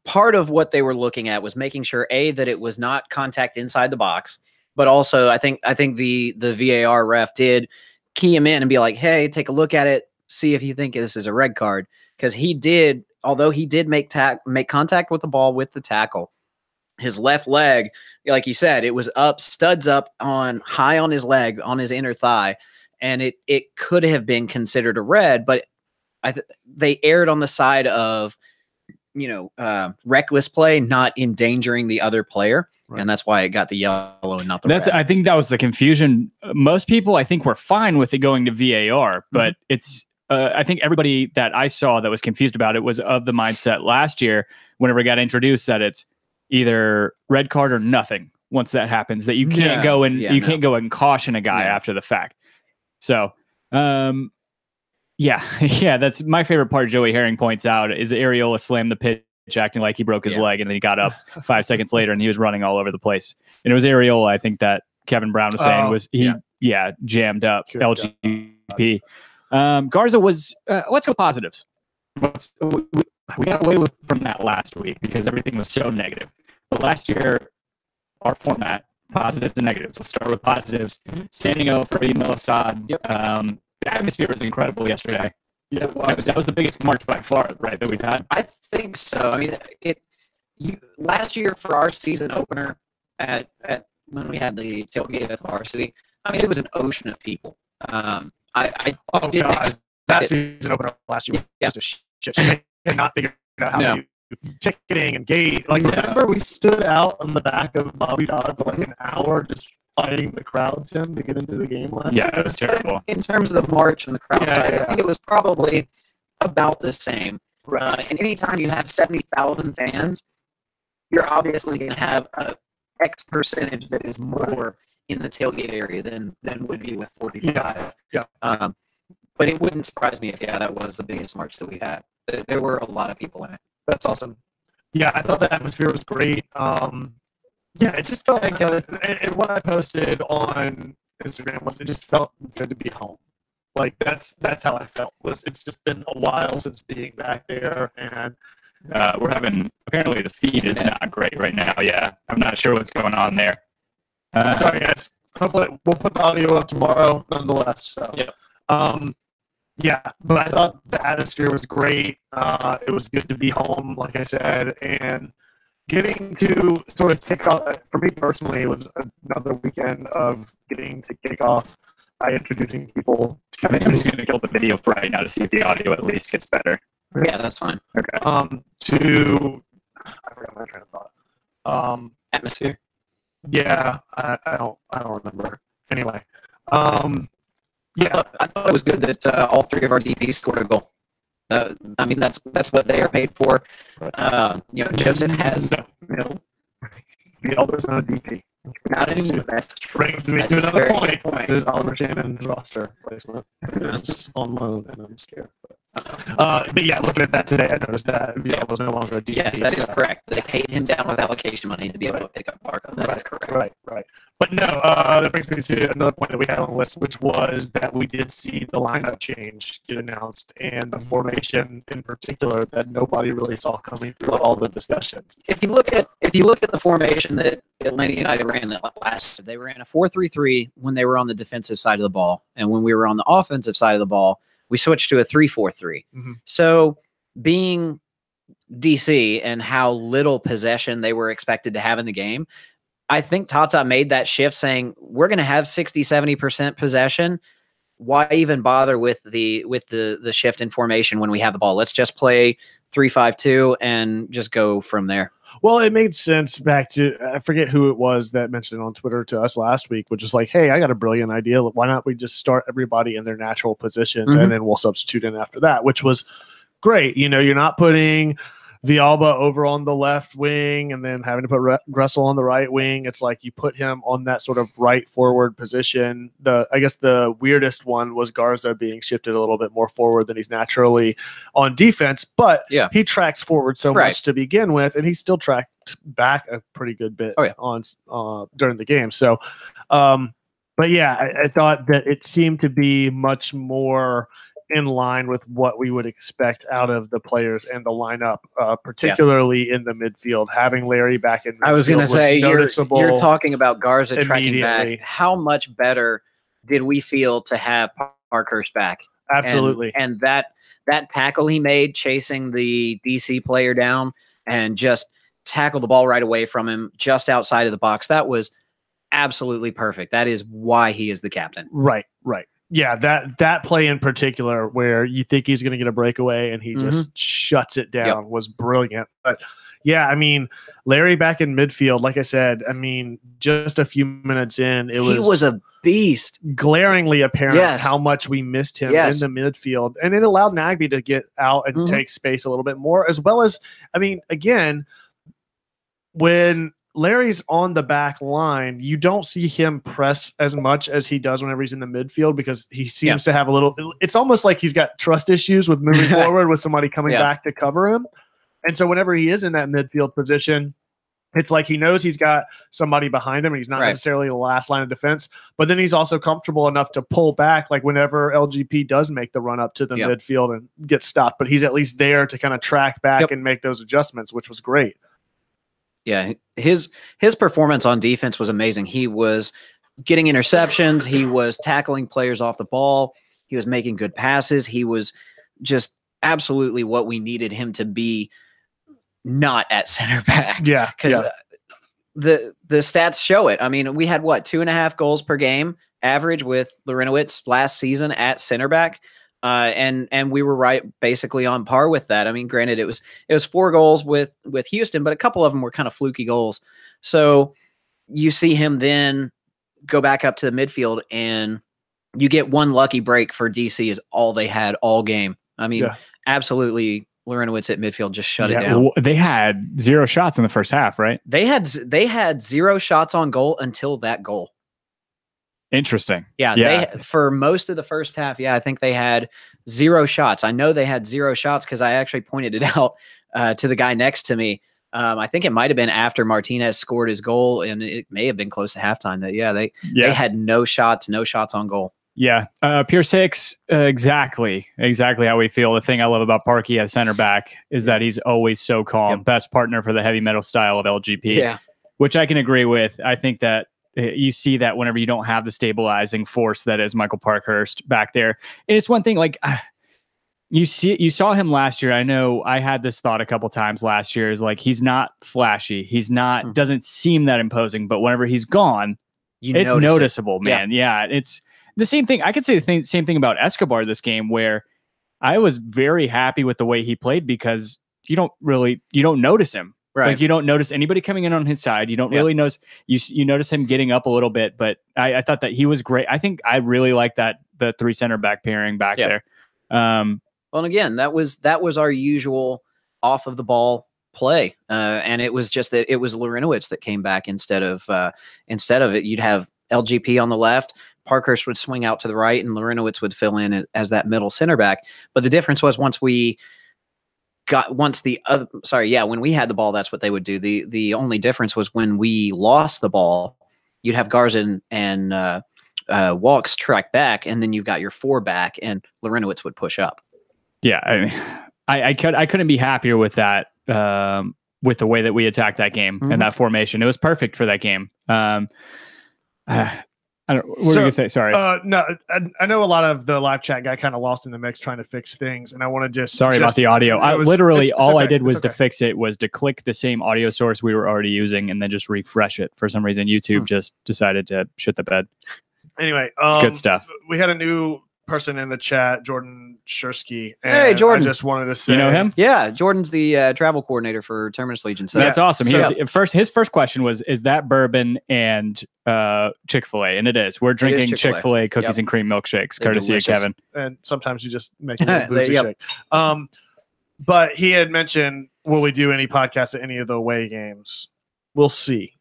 part of what they were looking at was making sure, that it was not contact inside the box. But also, I think the VAR ref did key him in and be like, "Hey, take a look at it, see if you think this is a red card." Because he did, although he did make contact with the ball with the tackle, his left leg, like you said, it was up, studs up high on his leg, on his inner thigh, and it could have been considered a red, but they erred on the side of reckless play, not endangering the other player. Right. And that's why it got the yellow and not the red. I think that was the confusion. Most people, I think, were fine with it going to VAR, but it's I think everybody that I saw that was confused about it was of the mindset last year whenever it got introduced that it's either red card or nothing once that happens, that you can't go and can't go and caution a guy after the fact. So that's my favorite part. Joey Herring points out is Areola slammed the pitch acting like he broke his leg, and then he got up 5 seconds later and he was running all over the place. And it was Areola, I think, that Kevin Brown was saying jammed up LGP. Garza was let's go positives. We got away from that last week because everything was so negative. But last year, our format, positives and negatives. Let's start with positives. Standing out for Emil Assad. The atmosphere was incredible yesterday. Yeah, that was the biggest march by far, right, that we've had. I think so. I mean, last year for our season opener at when we had the tailgate at the varsity, I mean, it was an ocean of people. That season opener last year was just a shit. They not figured out how to do ticketing and gate. Like, remember we stood out on the back of Bobby Dodd for like an hour just fighting the crowd, Tim, to get into the game last year. Yeah, it was terrible. In terms of the march and the crowd size, I think it was probably about the same. And anytime you have 70,000 fans, you're obviously going to have a X percentage that is more in the tailgate area than would be with 45. Yeah. But it wouldn't surprise me if, that was the biggest march that we had. There were a lot of people in it. That's awesome. Yeah, I thought the atmosphere was great. Yeah, it just felt like, and what I posted on Instagram was it just felt good to be home. Like that's how I felt. It's just been a while since being back there, and We're having, apparently the feed is not great right now. Yeah, I'm not sure what's going on there. sorry guys. Hopefully we'll put the audio up tomorrow, nonetheless. So yeah, but I thought the atmosphere was great. It was good to be home, like I said, and getting to sort of kick off, for me personally, it was another weekend of getting to kick off by introducing people. I think I'm just going to kill the video for right now to see if the audio at least gets better. Yeah, that's fine. Okay. I forgot my train of thought. Atmosphere. Yeah, I don't remember. Anyway, Yeah, I thought it was good that all three of our DPs scored a goal. I mean, that's what they are paid for. Joseph has the Elders on a DP. not anymore. That's Brings me to another point. Is Oliver Shannon's roster placement is on loan, and I'm scared. But yeah, looking at that today, I noticed that Villalba was no longer a DP. Yes, that is correct. They paid him down with allocation money to be able to pick up Barco. That is correct. Right. But no, that brings me to another point that we had on the list, which was that we did see the lineup change get announced, and the formation in particular that nobody really saw coming through all the discussions. If you look at the formation that Atlanta United ran that last, they ran a 4-3-3 when they were on the defensive side of the ball, and when we were on the offensive side of the ball, we switched to a 3-4-3. Mm-hmm. So being DC and how little possession they were expected to have in the game, I think Tata made that shift saying, we're going to have 60-70% possession. Why even bother with the shift in formation when we have the ball? Let's just play 3-5-2 and just go from there. Well, it made sense back to, I forget who it was that mentioned it on Twitter to us last week, which is like, hey, I got a brilliant idea. Why not we just start everybody in their natural positions and then we'll substitute in after that, which was great. You're not putting Villalba over on the left wing and then having to put Gressel on the right wing. It's like you put him on that sort of right forward position. I guess the weirdest one was Garza being shifted a little bit more forward than he's naturally on defense, but he tracks forward so much to begin with, and he still tracked back a pretty good bit on during the game. So, but yeah, I thought that it seemed to be much more in line with what we would expect out of the players and the lineup, particularly in the midfield. Having Larry back in midfield, I was going to say, you're talking about Garza tracking back. How much better did we feel to have Parkhurst back? Absolutely. And that tackle he made chasing the DC player down and just tackle the ball right away from him just outside of the box, that was absolutely perfect. That is why he is the captain. Right. Yeah, that play in particular where you think he's going to get a breakaway and he just shuts it down was brilliant. But yeah, I mean, Larry back in midfield, like I said, I mean, just a few minutes in, he was a beast. Glaringly apparent how much we missed him in the midfield. And it allowed Nagby to get out and take space a little bit more, as well as, I mean, again, when Larry's on the back line, you don't see him press as much as he does whenever he's in the midfield, because he seems to have a little, it's almost like he's got trust issues with moving forward with somebody coming back to cover him. And so whenever he is in that midfield position, it's like he knows he's got somebody behind him and he's not necessarily the last line of defense, but then he's also comfortable enough to pull back, like whenever LGP does make the run up to the midfield and get stopped, but he's at least there to kind of track back and make those adjustments, which was great. Yeah, his performance on defense was amazing. He was getting interceptions. He was tackling players off the ball. He was making good passes. He was just absolutely what we needed him to be, not at center back. Yeah, because the stats show it. I mean, we had 2.5 goals per game average with Larinowitz last season at center back. And we were basically on par with that. I mean, granted, it was 4 goals with Houston, but a couple of them were kind of fluky goals. So you see him then go back up to the midfield, and you get one lucky break for DC is all they had all game. I mean, absolutely, Larinowitz at midfield just shut it down. They had 0 shots in the first half, right? They had 0 shots on goal until that goal. Interesting. Yeah. They, for most of the first half, I think they had 0 shots. I know they had 0 shots because I actually pointed it out to the guy next to me. I think it might have been after Martinez scored his goal, and it may have been close to halftime. That they had no shots on goal. Yeah, Pier 6, exactly how we feel. The thing I love about Parkey as center back is that he's always so calm. Yep. Best partner for the heavy metal style of LGP, which I can agree with. I think that you see that whenever you don't have the stabilizing force that is Michael Parkhurst back there. And it's one thing, like you saw him last year. I know I had this thought a couple times last year, is like, he's not flashy. He's not, doesn't seem that imposing, but whenever he's gone, it's noticeable, man. Yeah, it's the same thing. I could say the same thing about Escobar this game, where I was very happy with the way he played, because you don't notice him. Right. Like, you don't notice anybody coming in on his side. You don't really notice, you notice him getting up a little bit, but I thought that he was great. I think I really like the 3 center back pairing back there. Well, and again, that was our usual off of the ball play. And it was just that it was Larinowitz that came back instead of it. You'd have LGP on the left, Parkhurst would swing out to the right, and Larinowitz would fill in as that middle center back. But the difference was when we had the ball, that's what they would do. The only difference was when we lost the ball, you'd have Garza and Walks track back, and then you've got your 4 back, and Larinowitz would push up. Yeah, I mean, I couldn't be happier with that, with the way that we attacked that game and that formation. It was perfect for that game. What were you gonna say? Sorry. No, I know a lot of the live chat got kind of lost in the mix trying to fix things, and I want to just about the audio. All I did was to fix it was to click the same audio source we were already using and then just refresh it. For some reason, YouTube just decided to shit the bed. Anyway, it's good stuff. We had a new person in the chat, Jordan Shursky. Hey, Jordan! I just wanted to say, you know him? Yeah, Jordan's the travel coordinator for Terminus Legion. So that's awesome. His first question was, "Is that bourbon and Chick-fil-A?" And it is. We're drinking Chick-fil-A cookies and cream milkshakes, courtesy of Kevin. And sometimes you just make a boozy shake. But he had mentioned, will we do any podcasts at any of the away games? We'll see.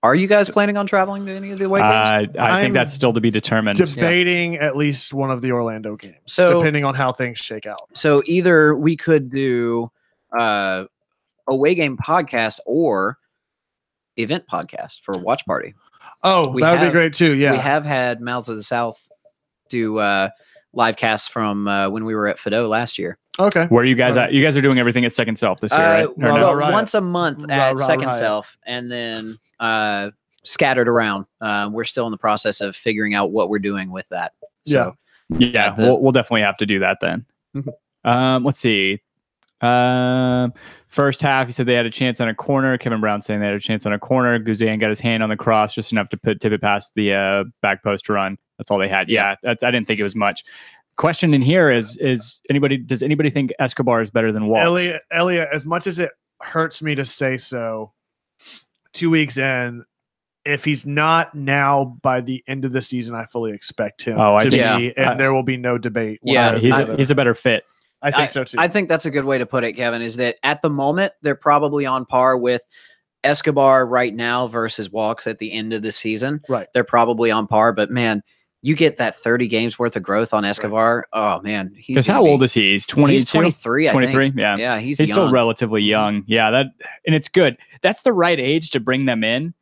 Are you guys planning on traveling to any of the away games? I think that's still to be determined. Debating at least one of the Orlando games, depending on how things shake out. So either we could do away game podcast or event podcast for a watch party. Oh, that would be great too. Yeah, we have had Mouths of the South do live casts from when we were at Fido last year. Okay. Where are you guys at? You guys are doing everything at Second Self this year, right? Once a month at Second Self, and then scattered around. We're still in the process of figuring out what we're doing with that. So, we'll definitely have to do that then. Let's see. First half, he said they had a chance on a corner. Kevin Brown saying they had a chance on a corner. Guzan got his hand on the cross just enough to tip it past the back post run. That's all they had. Yeah, I didn't think it was much. Question in here is does anybody think Escobar is better than Waltz? Elliot, as much as it hurts me to say so, 2 weeks in, if he's not now, by the end of the season, I fully expect him to be, and there will be no debate. Yeah, he's a better fit. I think so too. I think that's a good way to put it, Kevin, is that at the moment, they're probably on par with Escobar right now versus Walks at the end of the season. Right. They're probably on par, but man, you get that 30 games worth of growth on Escobar. Right. Oh man. Because how old is he? He's 22? He's 23, 23. Yeah. Yeah. He's still relatively young. Yeah. And it's good. That's the right age to bring them in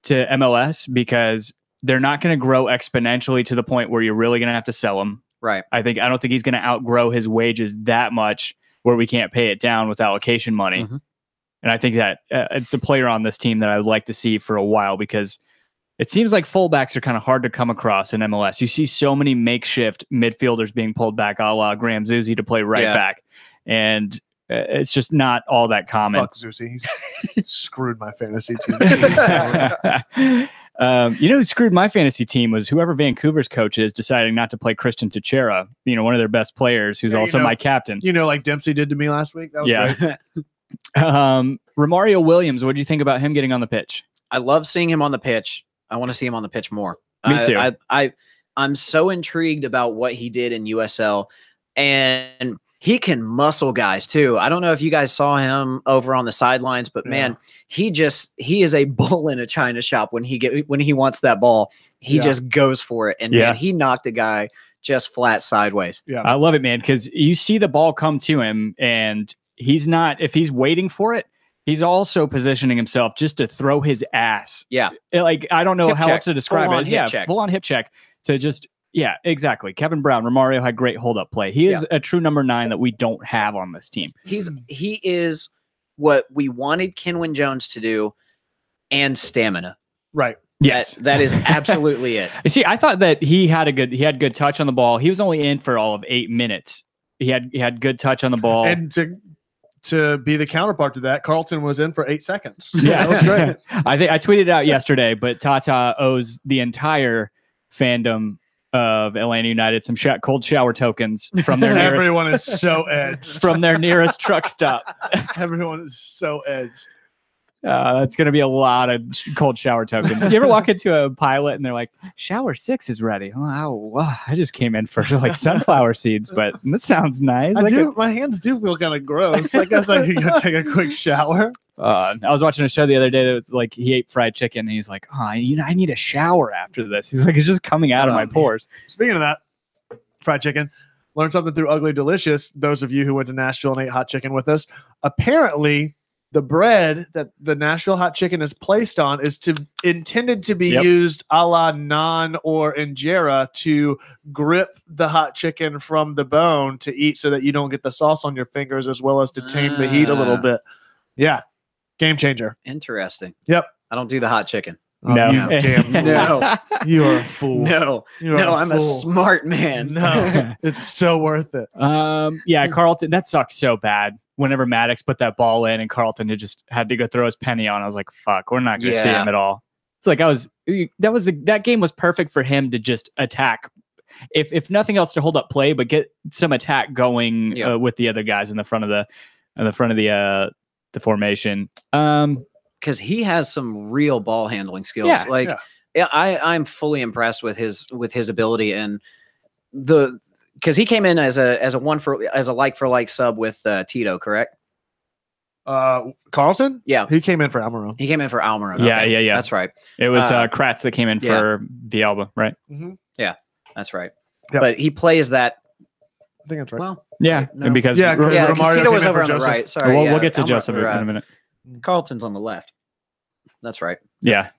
to MLS, because they're not going to grow exponentially to the point where you're really going to have to sell them. Right. I don't think he's going to outgrow his wages that much where we can't pay it down with allocation money. And I think that it's a player on this team that I would like to see for a while, because it seems like fullbacks are kind of hard to come across in MLS. You see so many makeshift midfielders being pulled back, a la Graham Zusi, to play right back. And it's just not all that common. Fuck Zusi. He's screwed my fantasy team. Who screwed my fantasy team was whoever Vancouver's coach is deciding not to play Christian Teixeira, one of their best players, who's also my captain. Like Dempsey did to me last week. That was great. Romario Williams, what do you think about him getting on the pitch? I love seeing him on the pitch. I want to see him on the pitch more. Me too. I'm so intrigued about what he did in USL, and he can muscle guys too. I don't know if you guys saw him over on the sidelines, but man, he is a bull in a china shop when he wants that ball. He just goes for it, and man, he knocked a guy just flat sideways. Yeah, I love it, man, because you see the ball come to him, and he's not, if he's waiting for it, He's also positioning himself just to throw his ass. Yeah. I don't know Hip how check. else to describe Full-on it. hip Yeah, check. full on hip check to just, exactly. Kevin Brown, Romario had great hold up play. He is a true number 9 that we don't have on this team. He is what we wanted Kenwin Jones to do, and stamina. Right. Yes. That is absolutely it. You see, I thought that he had good touch on the ball. He was only in for all of 8 minutes. He had good touch on the ball. And to be the counterpart to that, Carlton was in for 8 seconds. Yeah, that was great. I think I tweeted out yesterday, but Tata owes the entire fandom of Atlanta United some cold shower tokens from their nearest, Everyone is so edged. from their nearest truck stop. Everyone is so edged. That's going to be a lot of cold shower tokens. You ever walk into a Pilot and they're like, shower 6 is ready. Oh, I just came in for like sunflower seeds, but this sounds nice. My hands do feel kind of gross. I guess I could go take a quick shower. I was watching a show the other day that was like, he ate fried chicken and he's like, I need a shower after this. He's like, it's just coming out of my pores. Speaking of that, fried chicken, learned something through Ugly Delicious. Those of you who went to Nashville and ate hot chicken with us, apparently the bread that the Nashville hot chicken is placed on is intended to be used a la naan or injera to grip the hot chicken from the bone to eat so that you don't get the sauce on your fingers, as well as to tame the heat a little bit. Yeah. Game changer. Interesting. Yep. I don't do the hot chicken. No. You damn fool. No. You are a fool. No. I'm a smart man. No. It's so worth it. Carlton, that sucked so bad. Whenever Maddox put that ball in and Carlton just had to go throw his penny on, I was like, fuck, we're not going to see him at all. It's like that game was perfect for him to just attack. If nothing else, to hold up play, but get some attack going with the other guys in the front of the formation. Because he has some real ball handling skills. I'm fully impressed with his ability, and because he came in as a like for like sub with Tito, correct? Carlton? Yeah. He came in for Almiron. He came in for Almiron. Yeah, okay. yeah. That's right. It was Kratz that came in for Villalba, right? Mm-hmm. Yeah, that's right. Yep. But he plays that. I think that's right. Well, yeah, no. because Tito was over on the right. Sorry, we'll get to Joseph in a minute. Carlton's on the left. That's right. Yeah.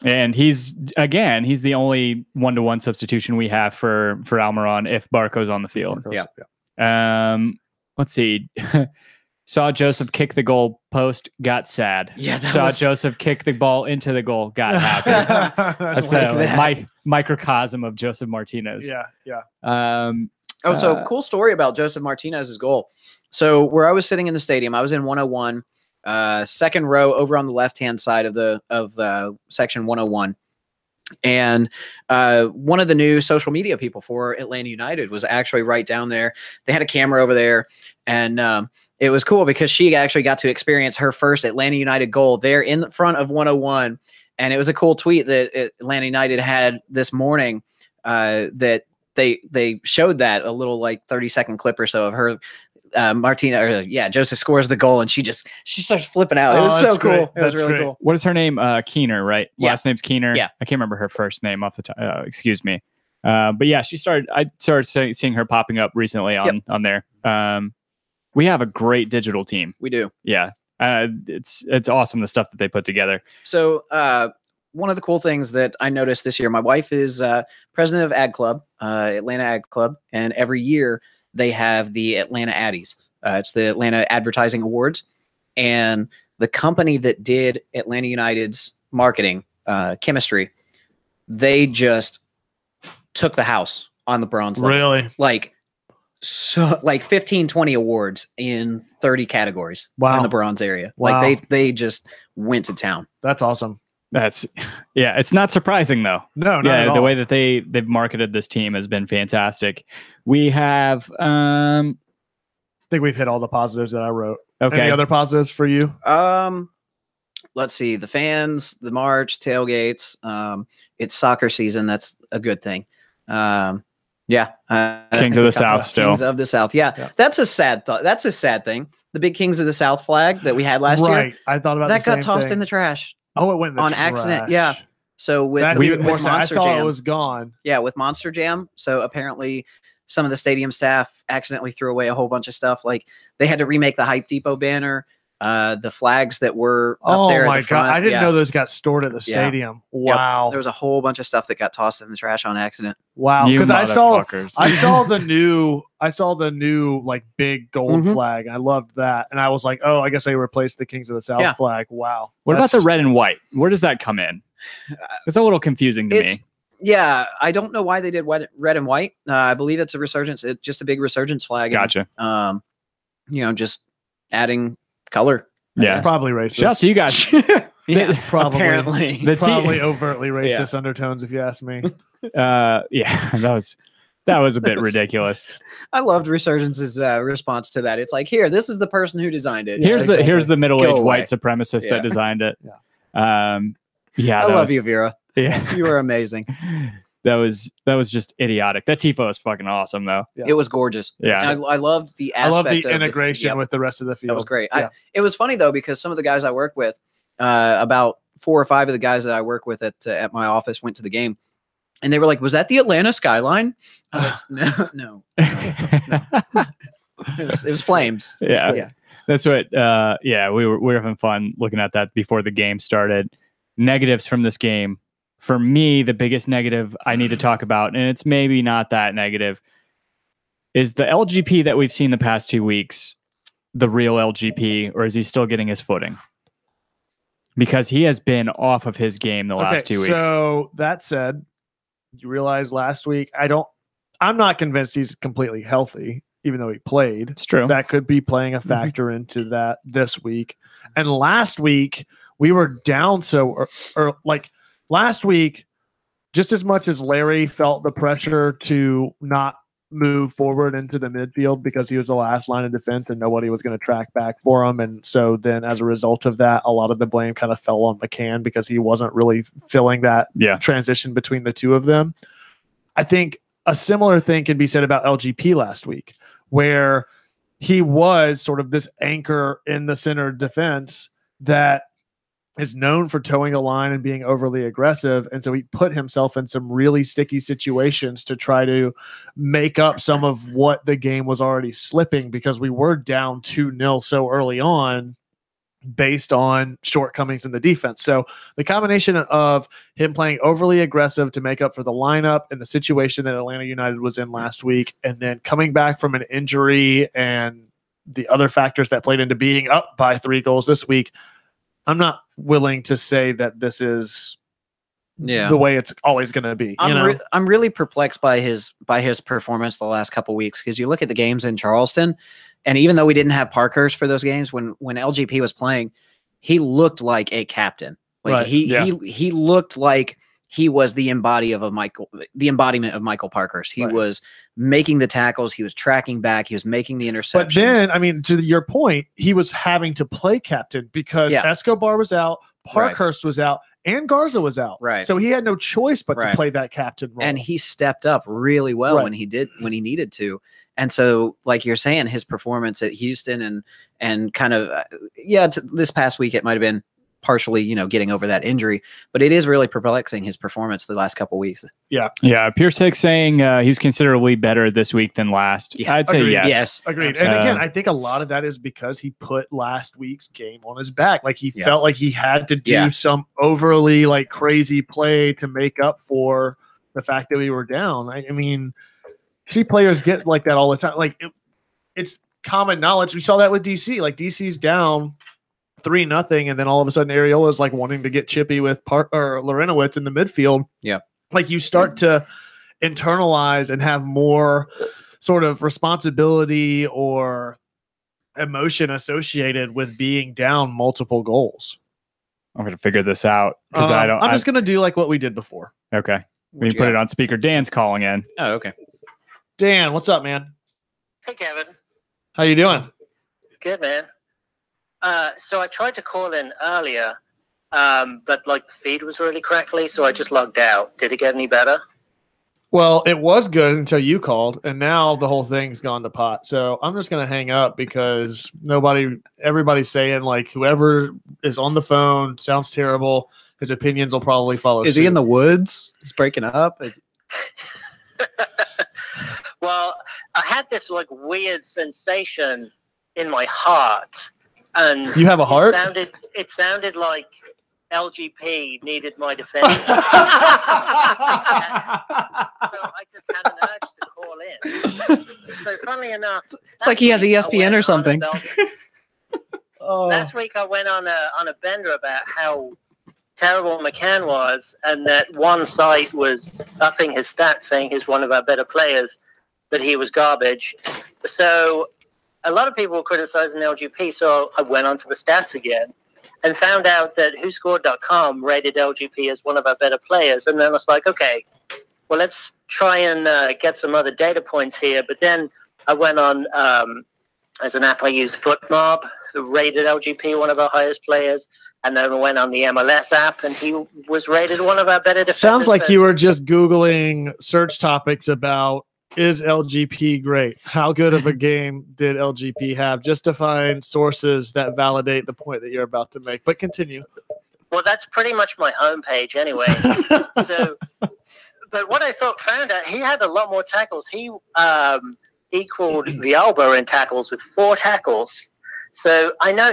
And he's the only 1-to-1 substitution we have for Almiron if Barco's on the field. Yeah. Let's see. Saw Joseph kick the goal post, got sad. Yeah. Joseph kick the ball into the goal, got happy. That's my microcosm of Joseph Martinez. Yeah. So cool story about Joseph Martinez's goal. So where I was sitting in the stadium, I was in 101. Second row over on the left-hand side of section 101. And one of the new social media people for Atlanta United was actually right down there. They had a camera over there, and it was cool because she actually got to experience her first Atlanta United goal there in the front of 101. And it was a cool tweet that Atlanta United had this morning that they showed that a little like 30-second clip or so of her. Joseph scores the goal and she starts flipping out. It was so cool. It was really cool. What is her name? Keener, right? Yeah. Last name's Keener. Yeah. I can't remember her first name off the top. Excuse me. But yeah, I started seeing her popping up recently on there. We have a great digital team. We do. Yeah. It's awesome, the stuff that they put together. So one of the cool things that I noticed this year, my wife is president of Ad Club, Atlanta Ad Club, and every year they have the Atlanta Addies. It's the Atlanta Advertising Awards. And the company that did Atlanta United's marketing, chemistry, they just took the house on the bronze level. Really? Like 15, 20 awards in 30 categories in the bronze area. Wow. Like they just went to town. That's awesome. It's not surprising though. No, not at all. The way that they've marketed this team has been fantastic. We have I think we've hit all the positives that I wrote. Okay. Any other positives for you? Let's see. The fans, the march, tailgates. It's soccer season. That's a good thing. Kings of the South still. Kings of the South. Yeah. That's a sad thought. That's a sad thing. The big Kings of the South flag that we had last year. Right. I thought about that. That got tossed in the trash. Oh, it went in the on trash. accident. Yeah. So with Monster Jam, I saw it was gone. Yeah, with Monster Jam. So apparently some of the stadium staff accidentally threw away a whole bunch of stuff. Like they had to remake the Hype Depot banner. the flags that were up there. Oh at my the front. God. I didn't know those got stored at the stadium. Wow. Yep. There was a whole bunch of stuff that got tossed in the trash on accident. Wow. You Because I saw motherfuckers. the new like big gold flag. I loved that. And I was like, oh, I guess they replaced the Kings of the South flag. Wow. What about the red and white? Where does that come in? It's a little confusing to me. Yeah, I don't know why they did red and white. I believe it's a resurgence. It's just a big resurgence flag. Gotcha. And, just adding color. Yeah, it's probably racist. Shout out to you guys. Yeah, probably. Apparently. Probably overtly racist undertones, if you ask me. Yeah, that was a bit ridiculous. I loved Resurgence's response to that. It's like, here, this is the person who designed it. Here's the middle-aged white supremacist that designed it. I love you, Vera. Yeah, you were amazing. That was just idiotic. That tifo is fucking awesome, though. Yeah. It was gorgeous. Yeah, I loved the aspect. I love the integration with the rest of the field. That was great. Yeah. It was funny though, because some of the guys I work with, about 4 or 5 of the guys that I work with at my office went to the game, and they were like, "Was that the Atlanta skyline?" I was like, "No." It was flames. Yeah. That's what. We were having fun looking at that before the game started. Negatives from this game. For me, the biggest negative I need to talk about, and it's maybe not that negative, is the LGP that we've seen the past 2 weeks, the real LGP, or is he still getting his footing? Because he has been off of his game the last 2 weeks. So that said, you realize last week, I'm not convinced he's completely healthy, even though he played. It's true. That could be playing a factor into that this week. And last week, we were down last week, just as much as Larry felt the pressure to not move forward into the midfield because he was the last line of defense and nobody was going to track back for him. And so then as a result of that, a lot of the blame kind of fell on McCann because he wasn't really filling that transition between the two of them. I think a similar thing can be said about LGP last week, where he was sort of this anchor in the center defense that is known for towing a line and being overly aggressive. And so he put himself in some really sticky situations to try to make up some of what the game was already slipping, because we were down 2-0 so early on based on shortcomings in the defense. So the combination of him playing overly aggressive to make up for the lineup and the situation that Atlanta United was in last week, and then coming back from an injury and the other factors that played into being up by 3 goals this week, I'm not willing to say that this is the way it's always going to be. I'm really perplexed by his performance the last couple of weeks, because you look at the games in Charleston, and even though we didn't have Parkhurst for those games, when LGP was playing, he looked like a captain. Like he looked like he was the embodiment of Michael Parkhurst. He was making the tackles, he was tracking back, he was making the interceptions. But then, I mean, to your point, he was having to play captain because Escobar was out, Parkhurst was out, and Garza was out. Right. So he had no choice but to play that captain role. And he stepped up really well when he needed to. And so, like you're saying, his performance at Houston and kind of this past week, it might have been partially, getting over that injury, but it is really perplexing, his performance the last couple of weeks. Yeah. Pierce Hicks saying he's considerably better this week than last. Yeah, I'd say yes. Agreed. And again, I think a lot of that is because he put last week's game on his back. Like he felt like he had to do some overly crazy play to make up for the fact that we were down. I mean, see players get like that all the time. It's common knowledge. We saw that with DC. Like DC's down 3-0, and then all of a sudden Ariola's wanting to get chippy with Lorenowitz in the midfield. Yeah. You start to internalize and have more sort of responsibility or emotion associated with being down multiple goals. I'm going to figure this out because I'm just going to do what we did before. Okay. We can put it on speaker. Dan's calling in. Oh, okay. Dan, what's up, man? Hey, Kevin. How you doing? Good, man. So I tried to call in earlier, but the feed was really crackly, so I just logged out. Did it get any better? Well, it was good until you called, and now the whole thing's gone to pot. So I'm just going to hang up because everybody's saying whoever is on the phone sounds terrible. His opinions will probably follow. Is he in the woods? He's breaking up. Well, I had this weird sensation in my heart And You have a heart? It sounded like LGP needed my defense. So I just had an urge to call in. So funnily enough, It's like he has ESPN or something. Last week I went on a bender about how terrible McCann was, and that one site was upping his stats, saying he's one of our better players, but he was garbage. So a lot of people were criticizing LGP, so I went onto the stats again and found out that WhoScored.com rated LGP as one of our better players. And then I was like, okay, well, let's try and get some other data points here. But then I went on, as an app I use, FootMob, who rated LGP one of our highest players. And then I went on the MLS app, and he was rated one of our better defenders. Sounds like you were just Googling search topics about, is LGP great? How good of a game did LGP have? Just to find sources that validate the point that you're about to make. But continue. Well, that's pretty much my homepage anyway. So, but what I found out, he had a lot more tackles. He equaled Villalba in tackles with 4 tackles. So I know,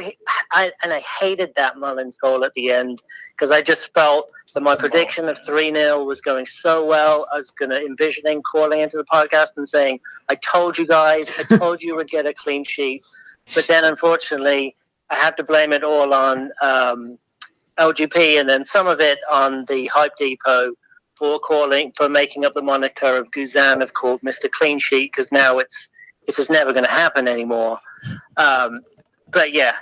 I hated that Mullins goal at the end, because I just felt that my prediction of 3-0 was going so well. I was going to envisioning calling into the podcast and saying, I told you guys, I told you we'd get a clean sheet. But then, unfortunately, I have to blame it all on LGP, and then some of it on the Hype Depot for making up the moniker of Guzan of called Mr. Clean Sheet, because now it's just never going to happen anymore. But yeah,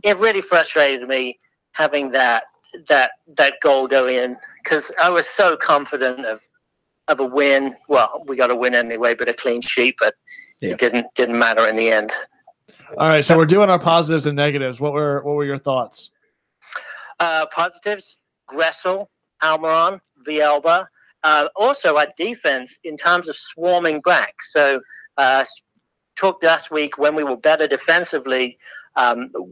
it really frustrated me having that goal go in, because I was so confident of a win. Well, we got a win anyway, but a clean sheet, but it didn't matter in the end. All right, so we're doing our positives and negatives. What were your thoughts? Positives: Gressel, Almiron, Villalba. Also, our defense in terms of swarming back. So, talked last week when we were better defensively.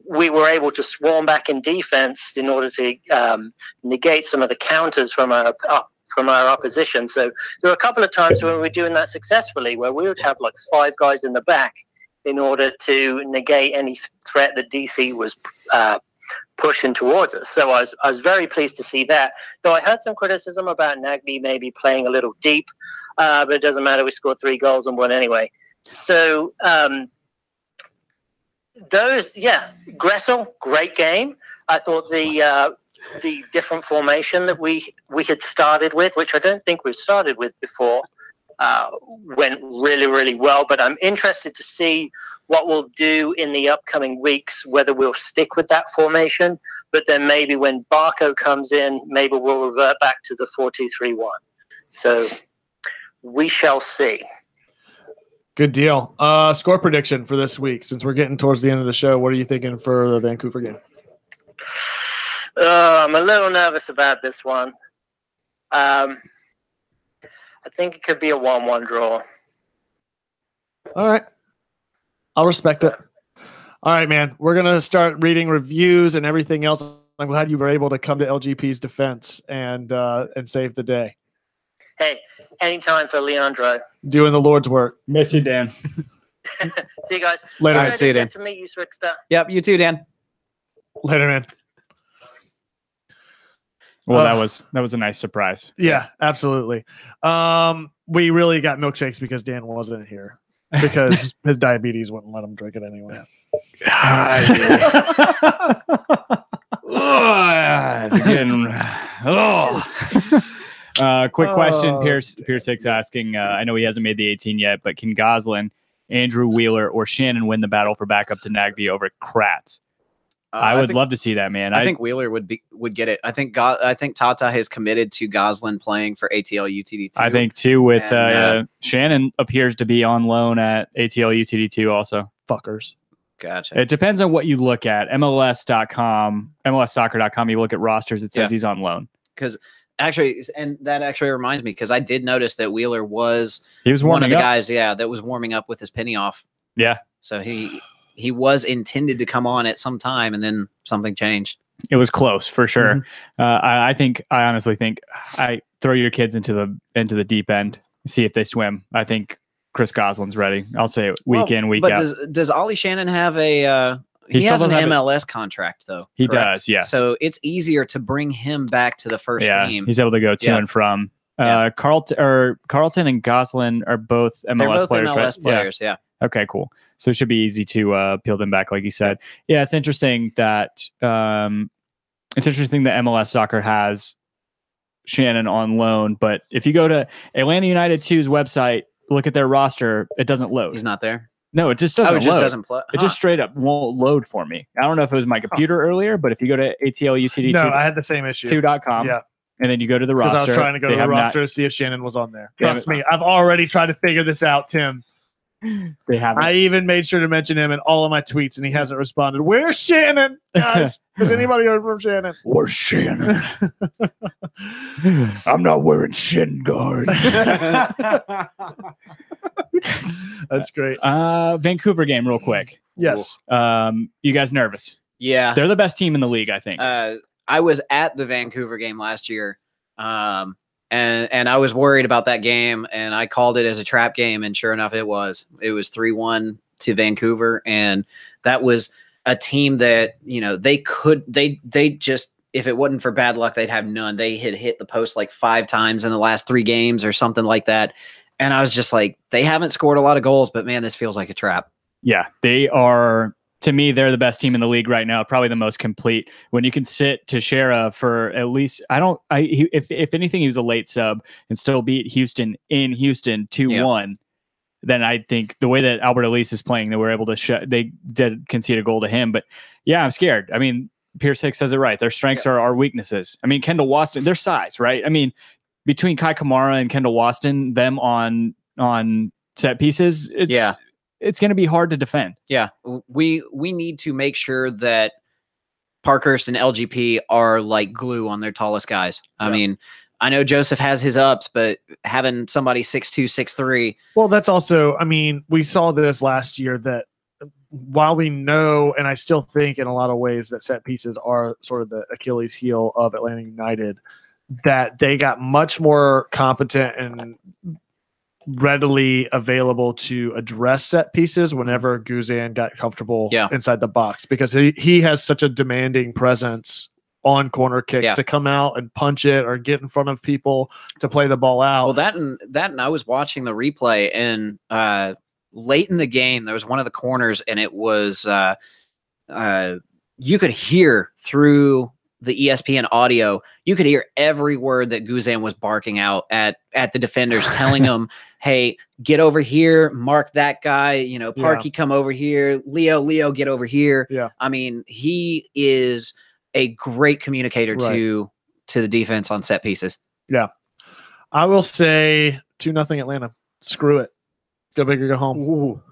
We were able to swarm back in defense in order to negate some of the counters from our opposition. So there were a couple of times when we were doing that successfully, where we would have like 5 guys in the back in order to negate any threat that DC was pushing towards us. So I was very pleased to see that. Though I heard some criticism about Nagby maybe playing a little deep, but it doesn't matter. We scored 3 goals and won anyway. So Gressel, great game. I thought the different formation that we had started with, which I don't think we've started with before, went really, really well. But I'm interested to see what we'll do in the upcoming weeks, whether we'll stick with that formation, but then maybe when Barco comes in, maybe we'll revert back to the 4-2-3-1. So we shall see. Good deal. Score prediction for this week, since we're getting towards the end of the show. What are you thinking for the Vancouver game? I'm a little nervous about this one. I think it could be a 1-1 draw. All right. I'll respect it. All right, man. We're going to start reading reviews and everything else. I'm glad you were able to come to LGP's defense and save the day. Hey, anytime for Leandro. Doing the Lord's work. Miss you, Dan. See you guys. Later. All right, see you, Dan. Good to meet you, Swickster. Yep, you too, Dan. Later, man. Well, that was a nice surprise. Yeah, absolutely. We really got milkshakes because Dan wasn't here, because his diabetes wouldn't let him drink it anyway. Quick question. Pierce Hicks asking, I know he hasn't made the 18 yet, but can Goslin, Andrew Wheeler, or Shannon win the battle for backup to Nagby over Kratz? I would love to see that, man. I think Wheeler would get it. I think Tata has committed to Goslin playing for ATL UTD2. I think too. With Shannon appears to be on loan at ATL UTD2 also. Fuckers. Gotcha. It depends on what you look at. MLS.com, MLSsoccer.com. You look at rosters. It says he's on loan. Because actually, and that actually reminds me, because I did notice that Wheeler was warming one of the up. guys, that was warming up with his penny off. Yeah. So he was intended to come on at some time, and then something changed. It was close for sure. I honestly think I throw your kids into the deep end, see if they swim. I think Chris Goslin's ready. I'll say it week in, week out. Does Ollie Shannon have a he still has an doesn't have MLS contract though. He correct? does, yes. So it's easier to bring him back to the first team. He's able to go to and from. Carlton and Goslin are both MLS They're both players. MLS right? players. Yeah. Okay, cool. So it should be easy to peel them back, like you said. Yeah, it's interesting that MLS Soccer has Shannon on loan, but if you go to Atlanta United 2's website, look at their roster, it doesn't load. He's not there. No, it just doesn't. It just load. doesn't play. It just straight up won't load for me. I don't know if it was my computer earlier, but if you go to ATLUTD2, No, I had the same issue. 2.com, Yeah. and then you go to the roster. Because I was trying to go to the roster to see if Shannon was on there. They Trust me, I've already tried to figure this out, Tim. They haven't. I even made sure to mention him in all of my tweets, and he hasn't responded. Where's Shannon, guys? Has anybody heard from Shannon? Where's Shannon? I'm not wearing shin guards. That's great. Vancouver game, real quick. Yes. You guys nervous? Yeah. They're the best team in the league, I think. I was at the Vancouver game last year, and I was worried about that game, and I called it as a trap game, and sure enough, it was 3-1 to Vancouver, and that was a team that they just, if it wasn't for bad luck, they'd have none. They had hit the post like 5 times in the last 3 games or something like that, and I was just like, they haven't scored a lot of goals, but man, this feels like a trap. Yeah, they are. To me, they're the best team in the league right now. Probably the most complete. When you can sit Teixeira for at least, if anything, he was a late sub and still beat Houston in Houston 2-1. Then I think the way that Albert Elise is playing, they were able to they did concede a goal to him. But yeah, I'm scared. I mean, Pierce Hicks says it right. Their strengths are our weaknesses. I mean, Kendall Waston, their size, right? I mean, between Kai Kamara and Kendall Waston, them on set pieces, it's going to be hard to defend. Yeah, we need to make sure that Parkhurst and LGP are like glue on their tallest guys. I mean, I know Joseph has his ups, but having somebody 6'2", 6'3". Well, that's also, I mean, we saw this last year that while we know, and I still think in a lot of ways that set pieces are sort of the Achilles heel of Atlanta United, that they got much more competent and readily available to address set pieces whenever Guzan got comfortable inside the box, because he has such a demanding presence on corner kicks to come out and punch it or get in front of people to play the ball out. Well, that and I was watching the replay, and late in the game, there was one of the corners, and it was you could hear through the ESPN audio, you could hear every word that Guzan was barking out at the defenders, telling them, hey, get over here, mark that guy, Parky, come over here, Leo, get over here. Yeah. I mean, he is a great communicator to the defense on set pieces. Yeah. I will say 2-0 Atlanta. Screw it. Go big or go home. Ooh.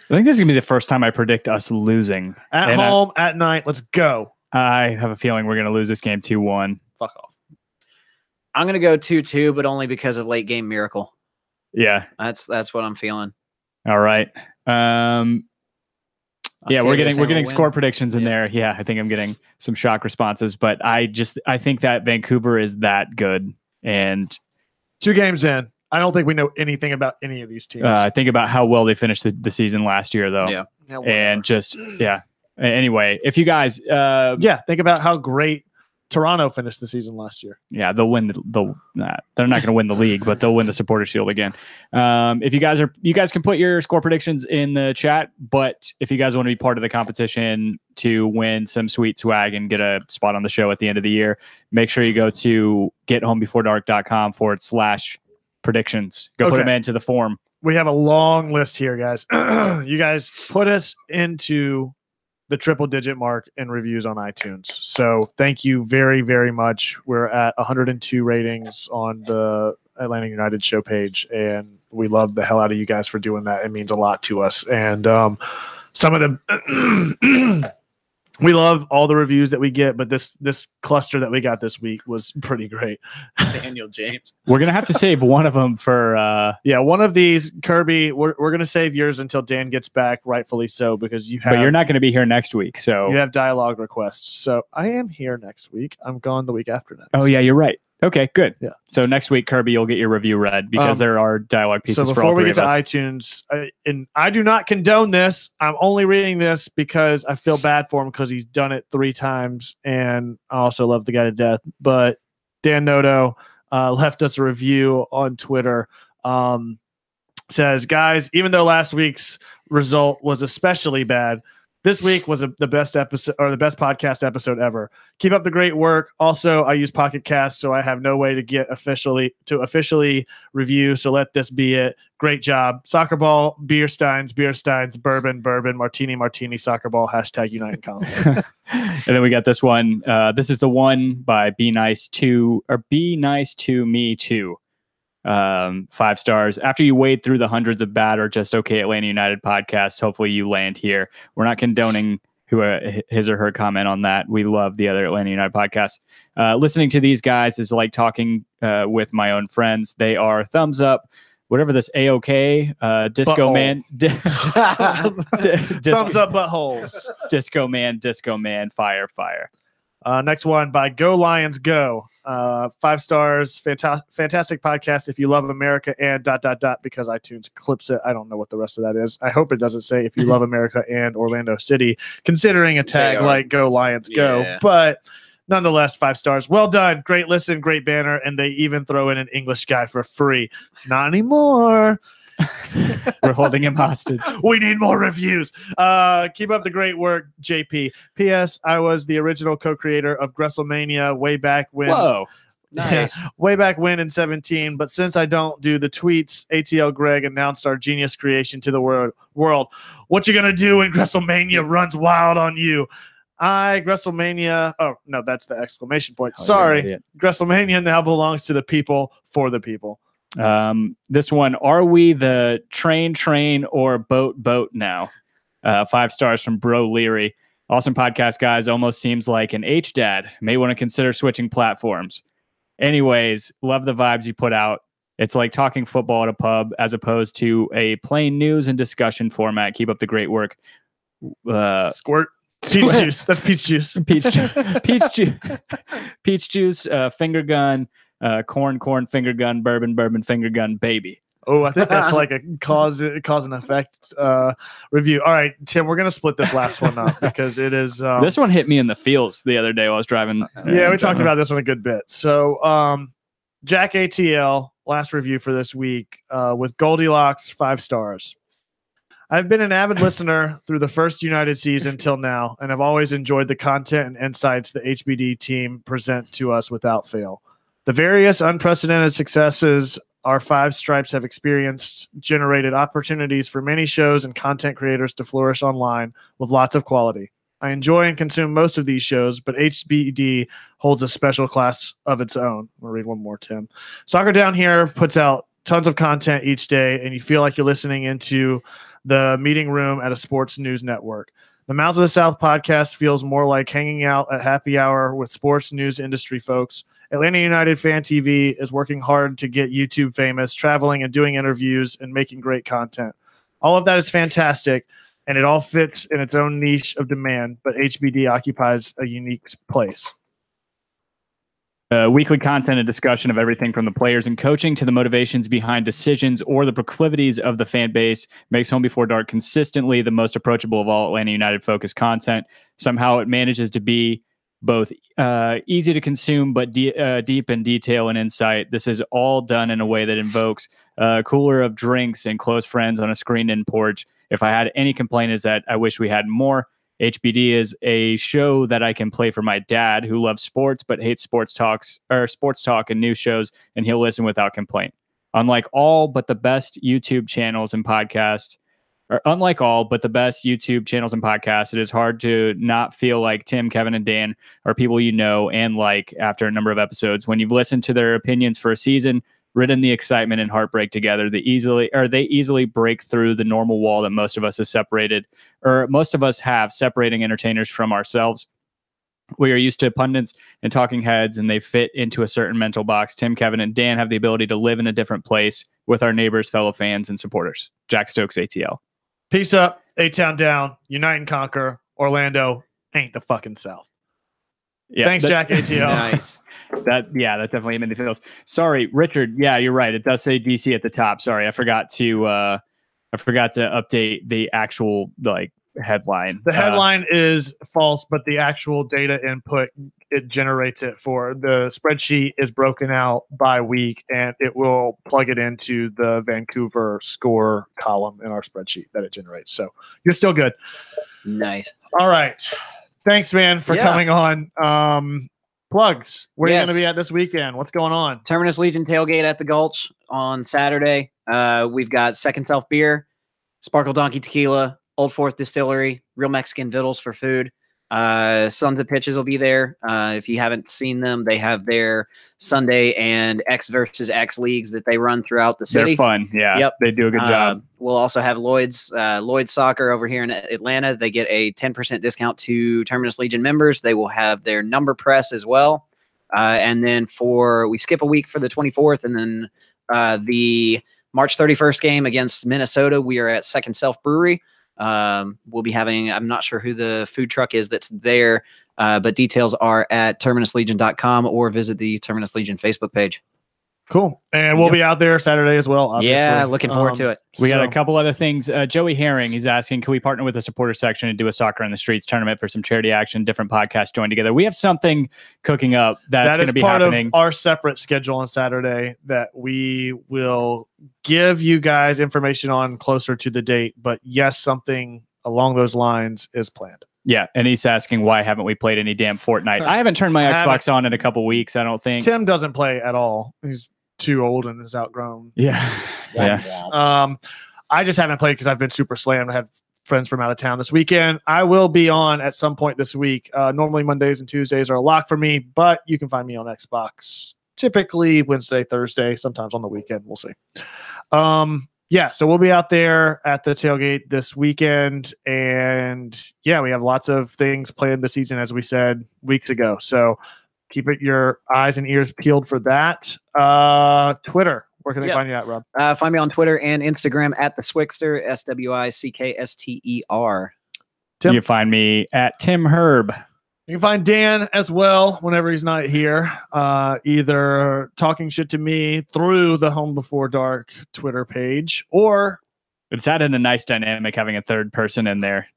I think this is going to be the first time I predict us losing. At home, at night. Let's go. I have a feeling we're going to lose this game 2-1. Fuck off. I'm going to go 2-2, but only because of late game miracle. Yeah. That's what I'm feeling. All right. We're getting score win. Predictions in there. Yeah, I think I'm getting some shock responses, but I think that Vancouver is that good. And 2 games in, I don't think we know anything about any of these teams. Think about how well they finished the season last year, though. Yeah. And anyway, if you guys think about how great Toronto finished the season last year. Yeah, they'll win they're not going to win the league, but they'll win the Supporters Shield again. If you guys can put your score predictions in the chat, but if you guys want to be part of the competition to win some sweet swag and get a spot on the show at the end of the year, make sure you go to gethomebeforedark.com/predictions. Go put them into the form. We have a long list here, guys. You guys put us into the triple-digit mark in reviews on iTunes. So thank you very, very much. We're at 102 ratings on the Atlanta United show page, and we love the hell out of you guys for doing that. It means a lot to us. And some of the we love all the reviews that we get, but this cluster that we got this week was pretty great. Daniel James. We're going to have to save one of them for one of these. Kirby, we're going to save yours until Dan gets back, rightfully so, because but you're not going to be here next week, so you have dialogue requests. So I am here next week. I'm gone the week after next. Oh yeah, you're right. Okay, good. Yeah. So next week, Kirby, you'll get your review read because there are dialogue pieces so for all before we three get of to us. iTunes, and I do not condone this. I'm only reading this because I feel bad for him because he's done it 3 times, and I also love the guy to death. But Dan Noto left us a review on Twitter. Says, guys, even though last week's result was especially bad, this week was the best episode or the best podcast episode ever. Keep up the great work. Also, I use Pocket Cast, so I have no way to get officially review. So let this be it. Great job. Soccer ball, beer steins, bourbon, martini, soccer ball, #Unite and Colin. And then we got this one. This is the one by Be Nice to Me Too. 5 stars. After you wade through the hundreds of bad or just okay Atlanta United podcasts, hopefully you land here. We're not condoning his or her comment on that. We love the other Atlanta United podcasts. Listening to these guys is like talking with my own friends. They are thumbs up, whatever this A-OK, Disco Butthole. Man. Thumbs up buttholes. Disco Man, fire. Next one by Go Lions Go. 5 stars. Fantastic podcast. If you love America and ... because iTunes clips it. I don't know what the rest of that is. I hope it doesn't say if you love America and Orlando City, considering a tag like Go Lions Go. Yeah. But nonetheless, 5 stars. Well done. Great listen, great banner. And they even throw in an English guy for free. Not anymore. We're holding him hostage. We need more reviews. Keep up the great work, JP. P.S. I was the original co-creator of WrestleMania way back when. Whoa. Nice. Way back when in 17. But since I don't do the tweets, ATL Greg announced our genius creation to the world. What you gonna do when WrestleMania runs wild on you? WrestleMania. Oh no, that's the exclamation point. Sorry, WrestleMania now belongs to the people for the people. This one, are we the train or boat now? 5 stars from Bro Leary. Awesome podcast, guys. Almost seems like an H-Dad. May want to consider switching platforms. Anyways, love the vibes you put out. It's like talking football at a pub as opposed to a plain news and discussion format. Keep up the great work. Squirt. Peach juice. That's peach juice. Peach juice, finger gun, corn, finger gun, bourbon, finger gun, baby. Oh, I think that's like a cause and effect review. All right, Tim, we're gonna split this last one up because it is. This one hit me in the feels the other day while I was driving. Yeah, we talked about this one a good bit. So, Jack ATL, last review for this week with Goldilocks, 5 stars. I've been an avid listener through the first United season till now, and I've always enjoyed the content and insights the HBD team present to us without fail. The various unprecedented successes our 5 stripes have experienced generated opportunities for many shows and content creators to flourish online with lots of quality. I enjoy and consume most of these shows, but HBD holds a special class of its own. I'll read one more, Tim. Soccer Down Here puts out tons of content each day, and you feel like you're listening into the meeting room at a sports news network. The Mouths of the South podcast feels more like hanging out at happy hour with sports news industry folks. Atlanta United Fan TV is working hard to get YouTube famous, traveling and doing interviews and making great content. All of that is fantastic, and it all fits in its own niche of demand, but HBD occupies a unique place. Weekly content and discussion of everything from the players and coaching to the motivations behind decisions or the proclivities of the fan base makes Home Before Dark consistently the most approachable of all Atlanta United focused content. Somehow it manages to be both easy to consume, but deep in detail and insight. This is all done in a way that invokes a cooler of drinks and close friends on a screened-in porch. If I had any complaint is that I wish we had more. HBD is a show that I can play for my dad who loves sports but hates sports talk and news shows, and he'll listen without complaint. Unlike all but the best YouTube channels and podcasts, it is hard to not feel like Tim, Kevin, and Dan are people you know and like after a number of episodes. When you've listened to their opinions for a season, ridden the excitement and heartbreak together, they easily break through the normal wall that most of us have separating entertainers from ourselves. We are used to pundits and talking heads, and they fit into a certain mental box. Tim, Kevin, and Dan have the ability to live in a different place with our neighbors, fellow fans, and supporters. Jack Stokes, ATL. Peace up, A-Town down, unite and conquer. Orlando ain't the fucking South. Yeah, Thanks, Jack ATO. Nice. That definitely made me feel. Sorry, Richard. Yeah, you're right. It does say DC at the top. Sorry, I forgot to update the actual headline. The headline is false, but the actual data input, it generates it for the spreadsheet is broken out by week, and it will plug it into the Vancouver score column in our spreadsheet that it generates. So you're still good. Nice. All right. Thanks, man, for coming on. Plugs. Where are you going to be at this weekend? What's going on? Terminus Legion tailgate at the Gulch on Saturday. We've got Second Self Beer, Sparkle Donkey Tequila, Old Fourth Distillery, Real Mexican Vittles for food. Sons of Pitches will be there. If you haven't seen them, they have their Sunday and X versus X leagues that they run throughout the city. They're fun. Yeah. Yep. They do a good job. We'll also have Lloyd's Soccer over here in Atlanta. They get a 10% discount to Terminus Legion members. They will have their number press as well. And then we skip a week for the 24th, and then the March 31st game against Minnesota, we are at Second Self Brewery. We'll be having, I'm not sure who the food truck is that's there, but details are at terminuslegion.com or visit the Terminus Legion Facebook page. Cool. And we'll be out there Saturday as well, obviously. Yeah, looking forward to it. We got a couple other things. Joey Herring, he's asking, can we partner with the supporter section and do a Soccer in the Streets tournament for some charity action? Different podcasts join together. We have something cooking up that's going to be happening. Of our separate schedule on Saturday that we will give you guys information on closer to the date. But yes, something along those lines is planned. Yeah, and he's asking, why haven't we played any damn Fortnite? I haven't turned my Xbox on in a couple weeks, I don't think. Tim doesn't play at all. He's too old and is outgrown. Yeah. Yes. I just haven't played because I've been super slammed. I had friends from out of town this weekend. I will be on at some point this week. Normally Mondays and Tuesdays are a lock for me, but you can find me on Xbox typically Wednesday, Thursday, sometimes on the weekend. We'll see. So we'll be out there at the tailgate this weekend. And yeah, we have lots of things planned this season, as we said weeks ago. So keep your eyes and ears peeled for that. Twitter. Where can they find you at, Rob? Find me on Twitter and Instagram at the Swickster, SWICKSTER. Tim? You find me at Tim Herb. You can find Dan as well whenever he's not here, either talking shit to me through the Home Before Dark Twitter page, or it's added a nice dynamic having a third person in there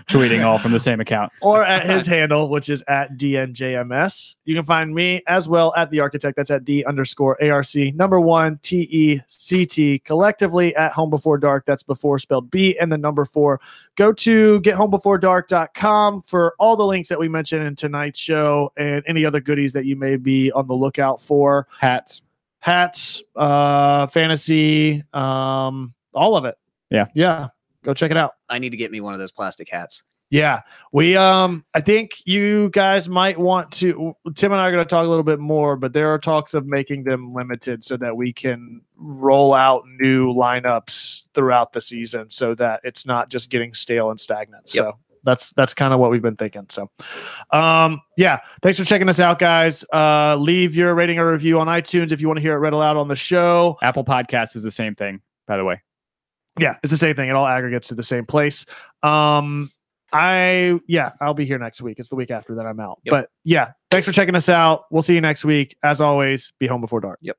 tweeting all from the same account, or at his handle, which is at DNJMS. You can find me as well at The Architect. That's at D_ARC1TECT, collectively at Home Before Dark. That's before spelled B and the number 4. Go to gethomebeforedark.com for all the links that we mentioned in tonight's show and any other goodies that you may be on the lookout for. Hats, fantasy, all of it. Yeah. Go check it out. I need to get me one of those plastic hats. Yeah, we I think you guys might want to. Tim and I are going to talk a little bit more, but there are talks of making them limited so that we can roll out new lineups throughout the season, so that it's not just getting stale and stagnant. So that's kind of what we've been thinking. So, thanks for checking us out, guys. Leave your rating or review on iTunes if you want to hear it read aloud on the show. Apple Podcasts is the same thing, by the way. Yeah, it's the same thing. It all aggregates to the same place. I'll be here next week. It's the week after that I'm out. But yeah, thanks for checking us out. We'll see you next week. As always, be home before dark. Yep.